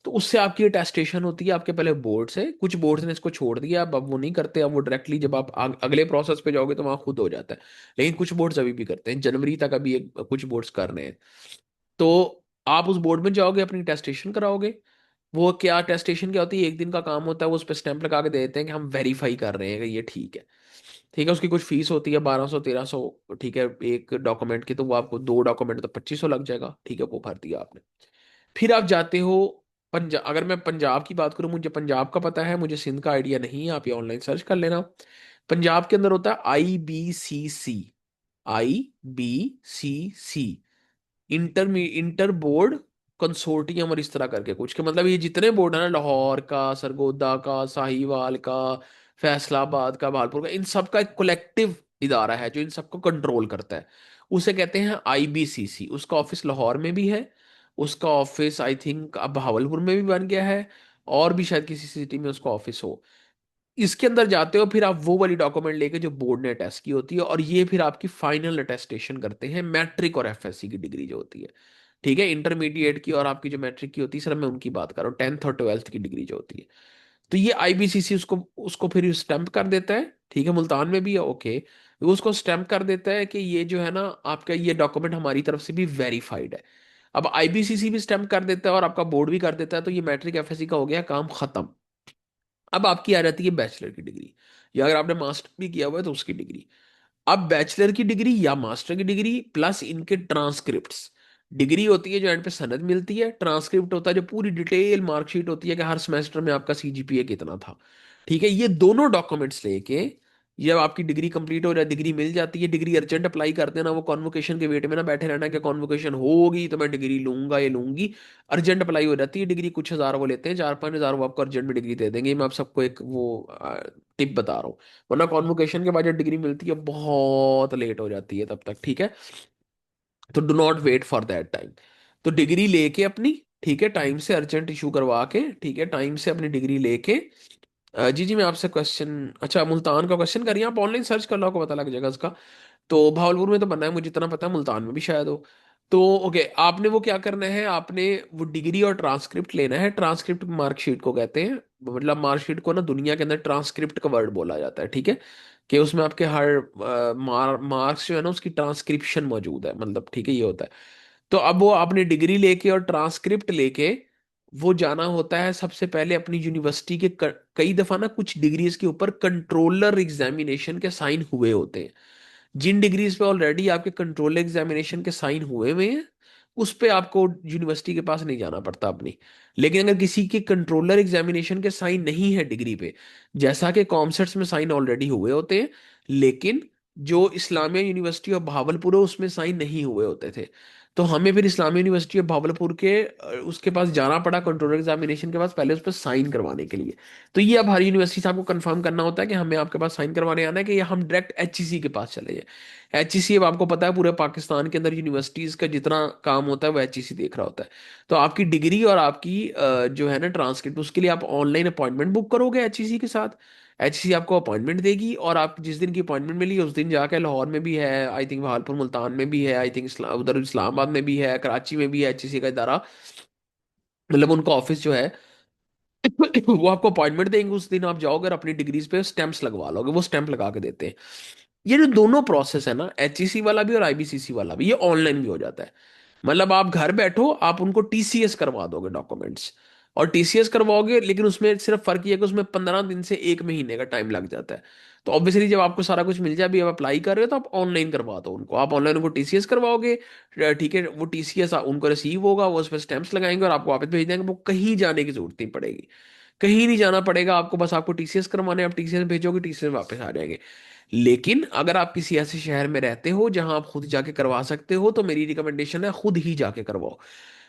तो उससे आपकी अटेस्टेशन होती है आपके पहले बोर्ड से। कुछ बोर्ड ने इसको छोड़ दिया, अब वो नहीं करते, अब वो डायरेक्टली जब आप अगले प्रोसेस पे जाओगे तो वहाँ खुद हो जाता है, लेकिन कुछ बोर्ड्स अभी भी करते हैं, जनवरी तक अभी कुछ बोर्ड्स कर रहे हैं। तो आप उस बोर्ड में जाओगे, अपनी टेस्टेशन कराओगे। वो क्या टेस्टेशन क्या होती है, एक दिन का काम होता है, वो उस पर स्टैंप लगा के दे देते हैं कि हम वेरीफाई कर रहे हैं कि ये ठीक है। ठीक है, उसकी कुछ फीस होती है 1200 1300, ठीक है, एक डॉक्यूमेंट की, तो वो आपको दो डॉक्यूमेंट तो 2500 लग जाएगा। ठीक है, वो भर दिया आपने। फिर आप जाते हो पंजाब। अगर मैं पंजाब की बात करूं, मुझे पंजाब का पता है, मुझे सिंध का आइडिया नहीं है, आप ये ऑनलाइन सर्च कर लेना। पंजाब के अंदर होता है IBCC, IBCC, inter board consortium, और इस तरह करके कुछ के, मतलब ये जितने बोर्ड है ना, लाहौर का, सरगोदा का, साहिवाल का, फैसलाबाद का, भालपुर का, इन सब का एक कलेक्टिव इदारा है जो इन सबको कंट्रोल करता है, उसे कहते हैं IBCC। उसका ऑफिस लाहौर में भी है, उसका ऑफिस आई थिंक अब भावलपुर में भी बन गया है, और भी शायद किसी सिटी में उसका ऑफिस हो। इसके अंदर जाते हो, फिर आप वो वाली डॉक्यूमेंट लेके जो बोर्ड ने अटेस्ट की होती है, और ये फिर आपकी फाइनल अटेस्टेशन करते हैं मैट्रिक और एफएससी की डिग्री जो होती है। ठीक है, इंटरमीडिएट की और आपकी जो मैट्रिक की होती है, सर मैं उनकी बात कर रहा हूँ, 10th और 12th की डिग्री जो होती है। तो ये IBCC उसको उसको फिर स्टैंप कर देता है। ठीक है, मुल्तान में भी है, ओके। वो उसको स्टैंप कर देता है कि ये जो है ना, आपका ये डॉक्यूमेंट हमारी तरफ से भी वेरीफाइड है। अब IBCC भी स्टैंप कर देता है और आपका बोर्ड भी कर देता है, तो ये मैट्रिक एफएससी का हो गया काम खत्म। अब आपकी आ जाती है बैचलर की डिग्री, या अगर आपने मास्टर भी किया हुआ है तो उसकी डिग्री। अब बैचलर की डिग्री या मास्टर की डिग्री प्लस इनके ट्रांसक्रिप्ट्स, डिग्री होती है जो एंड पे सनद मिलती है, ट्रांसक्रिप्ट होता है जो पूरी डिटेल मार्कशीट होती है कि हर सेमेस्टर में आपका CGPA कितना था। ठीक है, ये दोनों डॉक्यूमेंट्स लेके जब आपकी डिग्री कंप्लीट हो जाए, डिग्री मिल जाती है, डिग्री अर्जेंट अप्लाई कर देना, वो कॉन्वोकेशन के वेट में ना बैठे रहना कि कॉन्वोकेशन होगी तो मैं डिग्री लूंगा ये लूंगी। अर्जेंट अप्लाई हो जाती है डिग्री, कुछ हजार वो लेते हैं, 4-5 हजार वो आपको अर्जेंट में डिग्री दे देंगे। मैं आप सबको एक वो टिप बता रहा हूँ, वरना कॉन्वोकेशन के बाद जब डिग्री मिलती है बहुत लेट हो जाती है तब तक। ठीक है, तो do not wait for that time. तो डिग्री लेके अपनी, ठीक है, टाइम से अर्जेंट इशू करवा के, ठीक है, टाइम से अपनी डिग्री लेके। जी जी, मैं आपसे क्वेश्चन, अच्छा मुल्तान का क्वेश्चन करिए, आप ऑनलाइन सर्च कर लो, आपको पता लग जाएगा उसका। तो भावलपुर में तो बनना है, मुझे जितना पता है मुल्तान में भी शायद हो। तो ओके, आपने वो क्या करना है, आपने वो डिग्री और ट्रांसक्रिप्ट लेना है। ट्रांसक्रिप्ट मार्कशीट को कहते हैं, मतलब मार्कशीट को ना दुनिया के अंदर ट्रांसक्रिप्ट का वर्ड बोला जाता है। ठीक है, कि उसमें आपके हर मार्क्स जो है ना, उसकी ट्रांसक्रिप्शन मौजूद है, मतलब ठीक है, ये होता है। तो अब वो आपने डिग्री लेके और ट्रांसक्रिप्ट लेके वो जाना होता है सबसे पहले अपनी यूनिवर्सिटी के कई दफा ना कुछ डिग्रीज के ऊपर कंट्रोलर एग्जामिनेशन के साइन हुए होते हैं। जिन डिग्रीज पे ऑलरेडी आपके कंट्रोल एग्जामिनेशन के साइन हुए हुए हैं, उस पे आपको यूनिवर्सिटी के पास नहीं जाना पड़ता अपनी। लेकिन अगर किसी के कंट्रोलर एग्जामिनेशन के साइन नहीं है डिग्री पे, जैसा कि कॉमसेट्स में साइन ऑलरेडी हुए होते हैं, लेकिन जो इस्लामिया यूनिवर्सिटी ऑफ भावलपुर है उसमें साइन नहीं हुए होते थे, तो हमें फिर इस्लामी यूनिवर्सिटी ऑफ भावलपुर के उसके पास जाना पड़ा कंट्रोलर एग्जामिनेशन के पास, पहले उस पर साइन करवाने के लिए। तो ये अब हर यूनिवर्सिटी से आपको कंफर्म करना होता है कि हमें आपके पास साइन करवाने आना है, कि ये हम डायरेक्ट एचईसी के पास चले जाए। एचईसी, अब आपको पता है पूरे पाकिस्तान के अंदर यूनिवर्सिटीज का जितना काम होता है वो एचईसी देख रहा होता है। तो आपकी डिग्री और आपकी जो है ना ट्रांसक्रिप्ट, उसके लिए आप ऑनलाइन अपॉइंटमेंट बुक करोगे एचईसी के साथ। एचसी आपको अपॉइंटमेंट देगी, और आप जिस दिन की अपॉइंटमेंट मिली उस दिन जाके, लाहौर में भी है आई थिंक, भावलपुर मुल्तान में भी है आई थिंक, उधर इस्लामाबाद में भी है, कराची में भी है एचसी का इदारा, मतलब उनका ऑफिस जो है वो आपको अपॉइंटमेंट देंगे। उस दिन आप जाओगे और अपनी डिग्रीज पे स्टैंप्स लगवा लोगे, वो स्टैंप लगा के देते हैं। ये जो दोनों प्रोसेस है ना, एचईसी वाला भी और आईबीसीसी वाला भी, ये ऑनलाइन भी हो जाता है। मतलब आप घर बैठो, आप उनको टीसीएस करवा दोगे डॉक्यूमेंट्स, और टीसीएस करवाओगे, लेकिन उसमें सिर्फ फर्क ये है कि उसमें 15 दिन से 1 महीने का टाइम लग जाता है। तो ऑब्वियसली जब आपको सारा कुछ मिल जाए, अभी आप अप्लाई कर रहे हो, तो आप ऑनलाइन करवा दो उनको, आप ऑनलाइन उनको टीसीएस करवाओगे। ठीक है, वो टीसीएस उनको रिसीव होगा, वो उस पर स्टैंप्स लगाएंगे और आपको वापस भेज देंगे। वो कहीं जाने की जरूरत नहीं पड़ेगी, कहीं नहीं जाना पड़ेगा आपको, बस आपको टीसीएस करवाने, आप टीसीएस भेजोगे, टीसीएस वापस आ जाएंगे। लेकिन अगर आप किसी ऐसे शहर में रहते हो जहां आप खुद जाके करवा सकते हो, तो मेरी रिकमेंडेशन है खुद ही जाके करवाओ।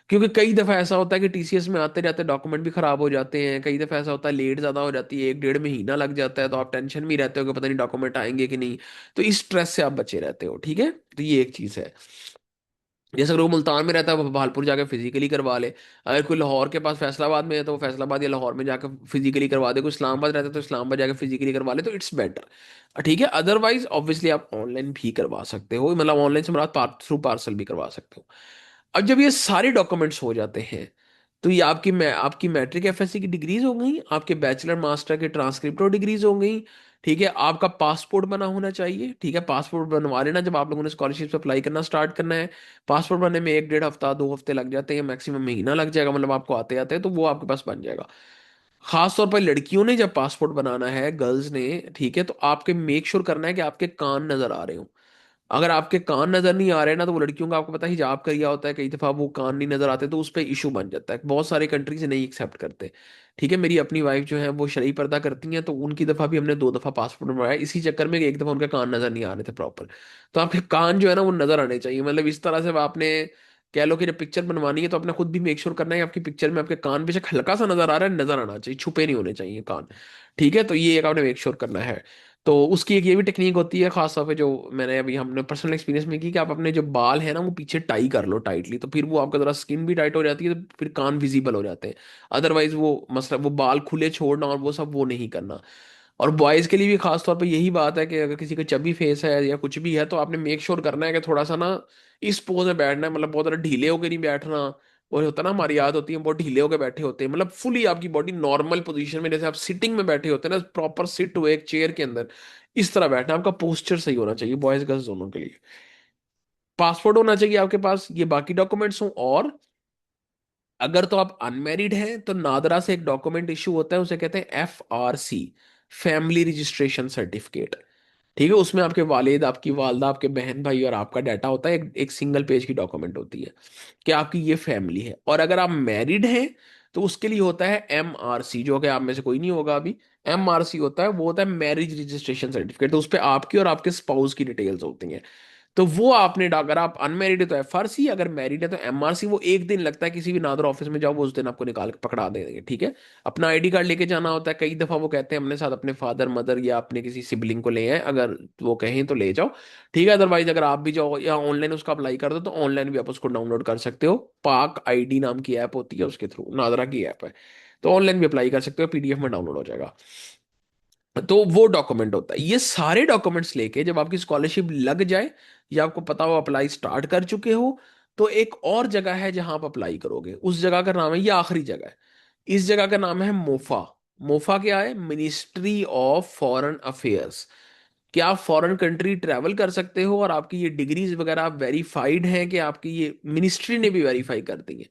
क्योंकि कई दफा ऐसा होता है कि टीसीएस में आते जाते डॉक्यूमेंट भी खराब हो जाते हैं, कई दफा ऐसा होता है लेट ज्यादा हो जाती है, 1 डेढ़ महीना लग जाता है, तो आप टेंशन में ही रहते हो कि पता नहीं डॉक्यूमेंट आएंगे कि नहीं। तो इस स्ट्रेस से आप बचे रहते हो, ठीक है। तो ये एक चीज है। जैसे अगर वो मुल्तान में रहता है, वो भालपुर जाके फिजिकली करवा ले। अगर कोई लाहौर के पास फैसलाबाद में है, तो वो फैसलाबाद या लाहौर में जाकर फिजिकली करवा दे। कोई इस्लामाबाद रहता है तो इस्लामाबाद जाके फिजिकली करवा ले, तो इट्स बेटर, ठीक है। अदरवाइज ऑब्वियसली आप ऑनलाइन भी करवा सकते हो, मतलब ऑनलाइन से मुराद थ्रू पार्सल भी करवा सकते हो। अब जब ये सारे डॉक्यूमेंट्स हो जाते हैं, तो ये आपकी मैट्रिक एफएससी की डिग्रीज हो गई, आपके बैचलर मास्टर के ट्रांसक्रिप्ट और डिग्रीज हो गई, ठीक है। आपका पासपोर्ट बना होना चाहिए, ठीक है, पासपोर्ट बनवा लेना जब आप लोगों ने स्कॉलरशिप अप्लाई करना स्टार्ट करना है। पासपोर्ट बनने में 1 डेढ़ हफ्ता 2 हफ्ते लग जाते हैं, मैक्सिमम महीना लग जाएगा, मतलब आपको आते आते, तो वो आपके पास बन जाएगा। खास तौर पर लड़कियों ने जब पासपोर्ट बनाना है, गर्ल्स ने, ठीक है, तो आपके मेक श्योर करना है कि आपके कान नजर आ रहे हो। अगर आपके कान नजर नहीं आ रहे ना, तो वो लड़कियों का आपको पता है हिजाब करिया होता है, कई दफा वो कान नहीं नजर आते, तो उस पर इशू बन जाता है, बहुत सारे कंट्रीज नहीं एक्सेप्ट करते। ठीक है, मेरी अपनी वाइफ जो है वो शरई पर्दा करती हैं, तो उनकी दफा भी हमने 2 दफा पासपोर्ट बनवाया, इसी चक्कर में कि एक दफा उनके कान नजर नहीं आ रहे थे प्रॉपर। तो आपके कान जो है ना वो नजर आने चाहिए, मतलब इस तरह से आपने कह लो कि जब पिक्चर बनवानी है, तो अपने खुद भी मेक श्योर करना है कि आपकी पिक्चर में आपके कान बेशक हल्का सा नजर आ रहा है, नजर आना चाहिए, छुपे नहीं होने चाहिए कान। ठीक है, तो ये एक आपने मेक श्योर करना है। तो उसकी एक ये भी टेक्निक होती है, खास तौर पे जो मैंने अभी हमने पर्सनल एक्सपीरियंस में की, कि आप अपने जो बाल है ना वो पीछे टाई कर लो टाइटली, तो फिर वो आपका जरा स्किन भी टाइट हो जाती है, तो फिर कान विजिबल हो जाते हैं। अदरवाइज वो मसला, वो बाल खुले छोड़ना और वो सब वो नहीं करना। और बॉयज के लिए भी खास तौर पे यही बात है कि अगर किसी का चबी फेस है या कुछ भी है, तो आपने मेक श्योर करना है कि थोड़ा सा ना इस पोज में बैठना है, मतलब बहुत ज्यादा ढीले होकर नहीं बैठना। और होता है ना, हमारी याद होती है बहुत ढीले होकर बैठे होते हैं, मतलब फुली आपकी बॉडी नॉर्मल पोजीशन में, जैसे आप सिटिंग में बैठे होते हैं ना, प्रॉपर सिट हुए एक चेयर के अंदर, इस तरह बैठना है। आपका पोस्चर सही होना चाहिए, बॉयज गर्ल्स दोनों के लिए। पासपोर्ट होना चाहिए आपके पास, ये बाकी डॉक्यूमेंट्स हों। और अगर तो आप अनमेरिड हैं, तो नादरा से एक डॉक्यूमेंट इशू होता है, उसे कहते हैं FRC, फैमिली रजिस्ट्रेशन सर्टिफिकेट। ठीक है, उसमें आपके वालिद, आपकी वालदा, आपके बहन भाई और आपका डाटा होता है, एक सिंगल पेज की डॉक्यूमेंट होती है कि आपकी ये फैमिली है। और अगर आप मैरिड हैं, तो उसके लिए होता है MRC, जो कि आप में से कोई नहीं होगा अभी। MRC होता है, वो होता है मैरिज रजिस्ट्रेशन सर्टिफिकेट, तो उस पर आपकी और आपके स्पाउस की डिटेल्स होती हैं। तो वो आपने अगर आप अनमेरिड है तो FRC, अगर मैरिड है तो MRC। वो एक दिन लगता है, किसी भी नादर ऑफिस में जाओ, वो उस दिन आपको निकाल के पकड़ा देंगे, ठीक है। अपना आईडी कार्ड लेके जाना होता है, कई दफा वो कहते हैं अपने साथ अपने फादर मदर या अपने किसी सिबलिंग को ले आए, अगर वो कहें तो ले जाओ, ठीक है। अदरवाइज अगर आप भी जाओ या ऑनलाइन उसका अप्लाई कर दो, तो ऑनलाइन भी आप उसको डाउनलोड कर सकते हो। पाक ID नाम की ऐप होती है, उसके थ्रू, नादरा की ऐप है, तो ऑनलाइन भी अप्लाई कर सकते हो, PDF में डाउनलोड हो जाएगा। तो वो डॉक्यूमेंट होता है। ये सारे डॉक्यूमेंट्स लेके जब आपकी स्कॉलरशिप लग जाए, या आपको पता हो अप्लाई स्टार्ट कर चुके हो, तो एक और जगह है जहां आप अप्लाई करोगे, उस जगह का नाम है, ये आखिरी जगह है, इस जगह का नाम है मोफा। मोफा क्या है? Ministry of foreign affairs. कि आप फॉरेन कंट्री ट्रैवल कर सकते हो, और आपकी ये डिग्रीज वगैरह वेरीफाइड हैं, कि आपकी ये मिनिस्ट्री ने भी वेरीफाई कर दी है,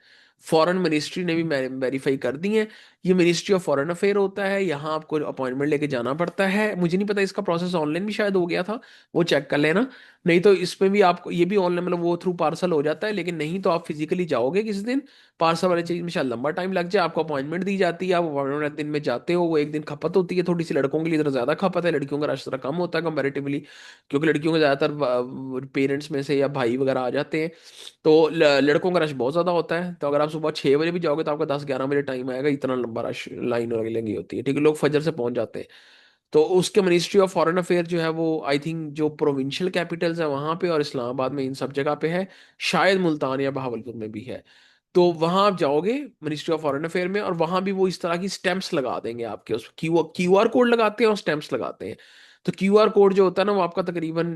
फॉरेन मिनिस्ट्री ने भी वेरीफाई कर दी है। ये मिनिस्ट्री ऑफ फॉरेन अफेयर होता है, यहाँ आपको अपॉइंटमेंट लेके जाना पड़ता है। मुझे नहीं पता, इसका प्रोसेस ऑनलाइन भी शायद हो गया था, वो चेक कर लेना। नहीं तो इसमें भी आपको ये भी ऑनलाइन मतलब वो थ्रू पार्सल हो जाता है, लेकिन नहीं तो आप फिजिकली जाओगे किसी दिन। पार्सल वाले चीज में शायद लंबा टाइम लग जाए, आपको अपॉइंटमेंट दी जाती है, आप अपॉइंटमेंट दिन में जाते हो, वो एक दिन खपत होती है थोड़ी सी, लड़कों के लिए थोड़ा ज्यादा खपत है, लड़कियों का रश थोड़ा कम होता है कंपेरेटिवली, क्योंकि लड़कियों के ज्यादातर पेरेंट्स में से या भाई वगैरह आ जाते हैं। तो लड़कों का रश बहुत ज्यादा होता है, तो अगर आप सुबह 6 बजे भी जाओगे तो आपका 10-11 बजे टाइम आएगा, इतना लंबा रश लाइन लगी होती है, ठीक है, लोग फजर से पहुंच जाते हैं। तो उसके मिनिस्ट्री ऑफ फॉरेन अफेयर जो है वो आई थिंक जो प्रोविंशियल कैपिटल्स है वहां पे और इस्लामाबाद में इन सब जगह पे है, शायद मुल्तान या बहावलपुर में भी है। तो वहां आप जाओगे मिनिस्ट्री ऑफ फॉरेन अफेयर में, और वहां भी वो इस तरह की स्टैंप्स लगा देंगे आपके, उस क्यू आर कोड लगाते हैं और स्टैंप्स लगाते हैं। तो क्यू आर कोड जो होता है ना वो आपका तकरीबन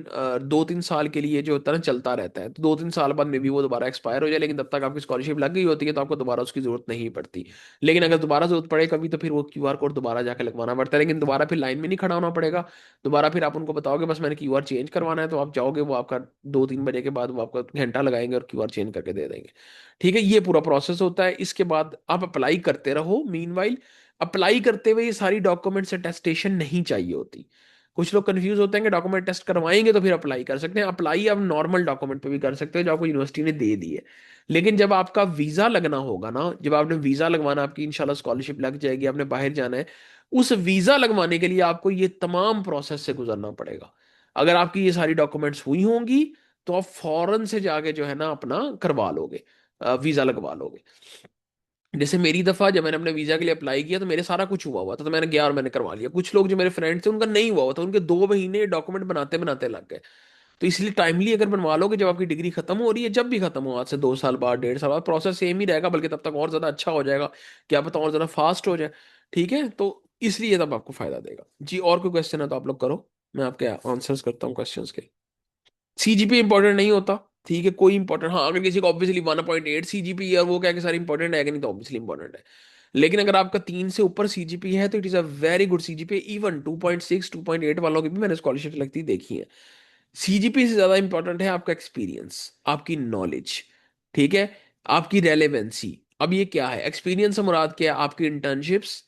2-3 साल के लिए जो होता है ना चलता रहता है, तो 2-3 साल बाद में भी वो दोबारा एक्सपायर हो जाए, लेकिन तब तक आपकी स्कॉलरशिप लग गई होती है तो आपको दोबारा उसकी जरूरत नहीं पड़ती। लेकिन अगर दोबारा जरूरत पड़े कभी तो फिर वो क्यू आर कोड दोबारा जाके लगवाना पड़ता है, लेकिन दोबारा फिर लाइन में नहीं खड़ा होना पड़ेगा। दोबारा फिर आप उनको बताओगे बस मैंने क्यू आर चेंज करवाना है, तो आप जाओगे, वो आपका 2-3 बजे के बाद वो आपका घंटा लगाएंगे और क्यू आर चेंज करके दे देंगे। ठीक है, ये पूरा प्रोसेस होता है। इसके बाद आप अप्लाई करते रहो। मीनवाइल अप्लाई करते हुए ये सारी डॉक्यूमेंट्स अटेस्टेशन नहीं चाहिए होती। कुछ लोग कंफ्यूज होते हैं कि डॉक्यूमेंट टेस्ट करवाएंगे तो फिर अप्लाई कर सकते हैं। अप्लाई आप नॉर्मल डॉक्यूमेंट पे भी कर सकते हो जो आपको यूनिवर्सिटी ने दे दी है। लेकिन जब आपका वीजा लगना होगा ना, जब आपने वीजा लगवाना, आपकी इंशाल्लाह स्कॉलरशिप लग जाएगी, आपने बाहर जाना है, उस वीजा लगवाने के लिए आपको ये तमाम प्रोसेस से गुजरना पड़ेगा। अगर आपकी ये सारी डॉक्यूमेंट्स हुई होंगी तो आप फौरन से जाके जो है ना अपना करवा लोगे, वीजा लगवा लोगे। जैसे मेरी दफा जब मैंने अपने वीजा के लिए अप्लाई किया तो मेरे सारा कुछ हुआ हुआ था, तो मैंने गया और मैंने करवा लिया। कुछ लोग जो मेरे फ्रेंड्स थे उनका नहीं हुआ हुआ था, उनके 2 महीने डॉक्यूमेंट बनाते बनाते लग गए। तो इसलिए टाइमली अगर बनवा लोगे जब आपकी डिग्री खत्म हो रही है, जब भी खत्म हो, आज से 2 साल बाद, 1.5 साल बाद, प्रोसेस सेम ही रहेगा, बल्कि तब तक और ज्यादा अच्छा हो जाएगा, क्या पता और ज्यादा फास्ट हो जाए। ठीक है, तो इसलिए तब आपको फायदा देगा जी। और कोई क्वेश्चन है तो आप लोग करो, मैं आपके आंसर्स करता हूँ क्वेश्चंस के। सीजीपी इंपॉर्टेंट नहीं होता, ठीक है, कोई इंपॉर्टेंट, हाँ अगर किसी को ऑब्वियसली 1.8 सीजीपी है और वो क्या कि सारी इंपॉर्टेंट है कि नहीं, तो ऑब्वियसली इंपॉर्टेंट है। लेकिन अगर आपका 3 से ऊपर सीजीपी है तो it is a very good CGP. Even 2.6 2.8 वालों की भी मैंने स्कॉलरशिप लगती देखी है। सीजीपी से ज्यादा इंपॉर्टेंट है आपका एक्सपीरियंस, आपकी नॉलेज, ठीक है, आपकी रेलेवेंसी। अब ये क्या है एक्सपीरियंस से मुराद क्या है, आपकी इंटर्नशिप्स,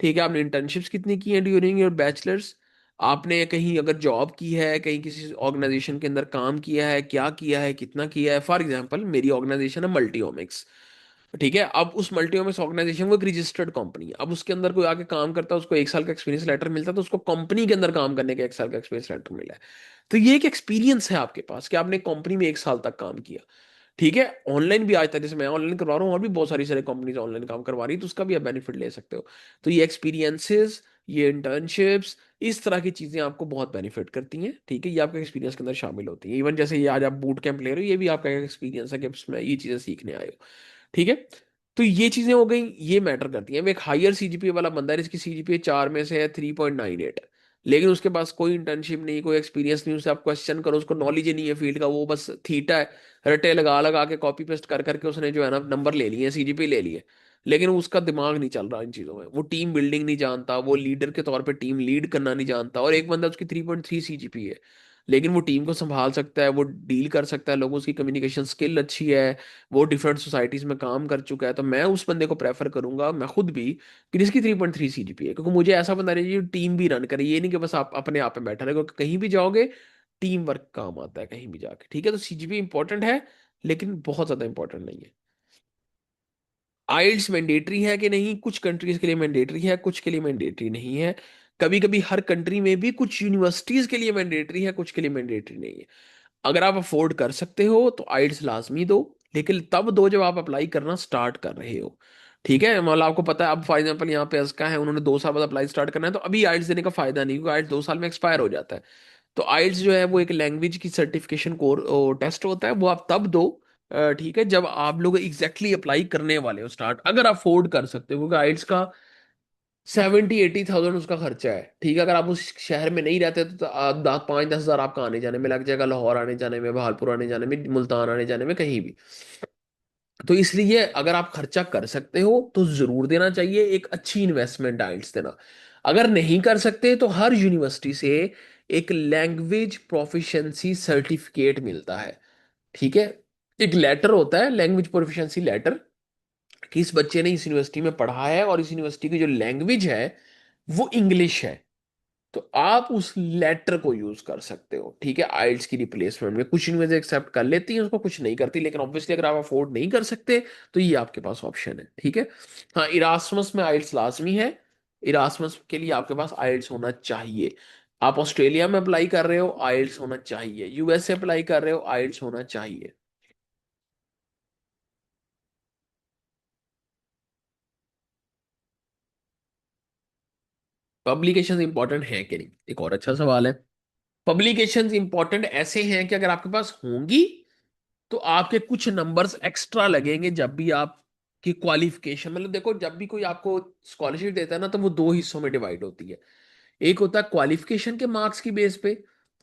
ठीक है, आपने इंटर्नशिप्स कितनी की हैं ड्यूरिंग योर बैचलर्स, आपने कहीं अगर जॉब की है, कहीं किसी ऑर्गेनाइजेशन के अंदर काम किया है, क्या किया है, कितना किया है। फॉर एग्जांपल मेरी ऑर्गेनाइजेशन है मल्टीओमिक्स, ठीक है, अब उस मल्टीओमिक्स ऑर्गेनाइजेशन वो एक रजिस्टर्ड कंपनी है, अब उसके अंदर कोई आके काम करता है उसको 1 साल का एक्सपीरियंस लेटर मिलता है, तो उसको कंपनी के अंदर काम करने का 1 साल का एक्सपीरियंस लेटर मिला है। तो ये एक एक्सपीरियंस है आपके पास कि आपने कंपनी में 1 साल तक काम किया। ठीक है, ऑनलाइन भी आज तक जैसे मैं ऑनलाइन करवा रहा हूँ, और भी बहुत सारी सारी कंपनीज ऑनलाइन काम करवा रही है, तो उसका भी आप बेनिफिट ले सकते हो। तो ये एक्सपीरियंसेस, ये इंटर्नशिप्स, इस तरह की चीजें आपको बहुत बेनिफिट करती हैं। ठीक है, ये आपके एक्सपीरियंस के अंदर शामिल होती हैं। इवन जैसे ये आज आप बूट कैंप ले रहे हो, ये भी आपका एक्सपीरियंस है कि उसमें ये चीजें सीखने आए हो। ठीक है, तो ये चीजें हो गई, ये मैटर करती हैं। अब एक हायर सीजीपीए वाला बंदा है जिसकी सीजीपीए 4 में से है 3.98, लेकिन उसके पास कोई इंटर्नशिप नहीं, कोई एक्सपीरियंस नहीं, उससे आप क्वेश्चन करो, उसको नॉलेज ही नहीं है फील्ड का, वो बस थीटा है, रटे लगा लगा के कॉपी पेस्ट कर करके उसने जो है ना नंबर ले लिए, सीजीपी ले लिए, लेकिन उसका दिमाग नहीं चल रहा इन चीजों में, वो टीम बिल्डिंग नहीं जानता, वो लीडर के तौर पे टीम लीड करना नहीं जानता। और एक बंदा उसकी 3.3 सीजीपी है, लेकिन वो टीम को संभाल सकता है, वो डील कर सकता है, लोगों की कम्युनिकेशन स्किल अच्छी है, वो डिफरेंट सोसाइटीज में काम कर चुका है। तो मैं उस बंदे को प्रेफर करूंगा, मैं खुद भी, कि जिसकी 3.3 सीजीपी है, क्योंकि मुझे ऐसा बंदा चाहिए जो टीम भी रन करे, ये नहीं कि बस आप अपने आप में बैठा रहे, क्योंकि कहीं भी जाओगे टीम वर्क काम आता है कहीं भी जाके। ठीक है, तो सीजीपी इंपॉर्टेंट है, लेकिन बहुत ज्यादा इंपॉर्टेंट नहीं है। आइल्स मैंडेटरी है कि नहीं, कुछ कंट्रीज के लिए मैंडेटरी है, कुछ के लिए मैंडेटरी नहीं है। कभी कभी हर कंट्री में भी कुछ यूनिवर्सिटीज के लिए मैंडेटरी है, कुछ के लिए मैंडेटरी नहीं है। अगर आप अफोर्ड कर सकते हो तो आइल्स लाजमी दो, लेकिन तब दो जब आप अप्लाई करना स्टार्ट कर रहे हो। ठीक है, मतलब आपको पता है, अब फॉर एग्जाम्पल यहाँ पे अजका है, उन्होंने 2 साल बाद अप्लाई स्टार्ट करना है, तो अभी आइल्स देने का फायदा नहीं, क्योंकि आइल्स 2 साल में एक्सपायर हो जाता है। तो आइल्स जो है वो एक लैंग्वेज की सर्टिफिकेशन कोर टेस्ट होता है, वो आप तब दो, ठीक है, जब आप लोग एग्जैक्टली अप्लाई करने वाले हो स्टार्ट, अगर आप अफोर्ड कर सकते हो, क्योंकि आइल्स का 70-80 थाउजेंड उसका खर्चा है। ठीक है, अगर आप उस शहर में नहीं रहते तो 5-10 हज़ार आपका आने जाने में लग जाएगा, लाहौर आने जाने में, बहालपुर आने जाने में, मुल्तान आने जाने में, कहीं भी। तो इसलिए अगर आप खर्चा कर सकते हो तो जरूर देना चाहिए, एक अच्छी इन्वेस्टमेंट आइल्स देना। अगर नहीं कर सकते तो हर यूनिवर्सिटी से एक लैंग्वेज प्रोफिशिएंसी सर्टिफिकेट मिलता है। ठीक है, एक लेटर होता है लैंग्वेज प्रोफिशिएंसी लेटर, कि इस बच्चे ने इस यूनिवर्सिटी में पढ़ा है और इस यूनिवर्सिटी की जो लैंग्वेज है वो इंग्लिश है। तो आप उस लेटर को यूज कर सकते हो, ठीक है, आइल्स की रिप्लेसमेंट में। कुछ यूनिवर्सिटी एक्सेप्ट कर लेती हैं उसको, कुछ नहीं करती, लेकिन ऑब्वियसली अगर आप अफोर्ड नहीं कर सकते तो ये आपके पास ऑप्शन है, ठीक है। हाँ, इरास्मस में आइल्स लाजमी है। इरास्मस के लिए आपके पास आइल्स होना चाहिए। आप ऑस्ट्रेलिया में अप्लाई कर रहे हो, आइल्स होना चाहिए। यूएसए अप्लाई कर रहे हो, आइल्स होना चाहिए। पब्लिकेशन इंपॉर्टेंट है कि नहीं, एक और अच्छा सवाल है। पब्लिकेशंस इंपॉर्टेंट ऐसे हैं कि अगर आपके पास होंगी तो आपके कुछ नंबर्स एक्स्ट्रा लगेंगे जब भी आपकी क्वालिफिकेशन, मतलब देखो जब भी कोई आपको स्कॉलरशिप देता है ना, तो वो दो हिस्सों में डिवाइड होती है। एक होता है क्वालिफिकेशन के मार्क्स की बेस पे।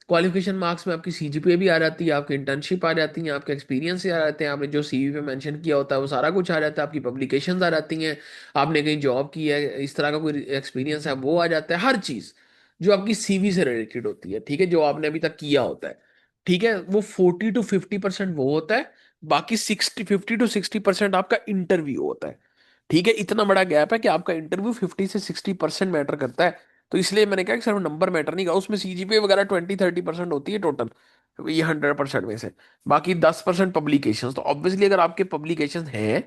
क्वालिफिकेशन मार्क्स में आपकी सीजीपीए भी आ जाती है, आपकी इंटर्नशिप आ जाती है, आपके एक्सपीरियंस से आ जाते हैं, आपने जो सीवी पे मेंशन किया होता है वो सारा कुछ आ जाता है, आपकी पब्लिकेशंस आ जाती हैं, आपने कहीं जॉब की है इस तरह का कोई एक्सपीरियंस है वो आ जाता है, हर चीज जो आपकी सीवी से रिलेटेड होती है, ठीक है, जो आपने अभी तक किया होता है, ठीक है, वो 40 to 50% वो होता है। बाकी 50 to 60% आपका इंटरव्यू होता है। ठीक है, इतना बड़ा गैप है कि आपका इंटरव्यू 50 से 60% मैटर करता है। तो इसलिए मैंने कहा कि सिर्फ नंबर मैटर नहीं कहा, उसमें सीजीपीए वगैरह 20-30% होती है टोटल, ये 100% में से। बाकी 10% पब्लिकेशन, तो ऑब्वियसली अगर आपके पब्लिकेशन हैं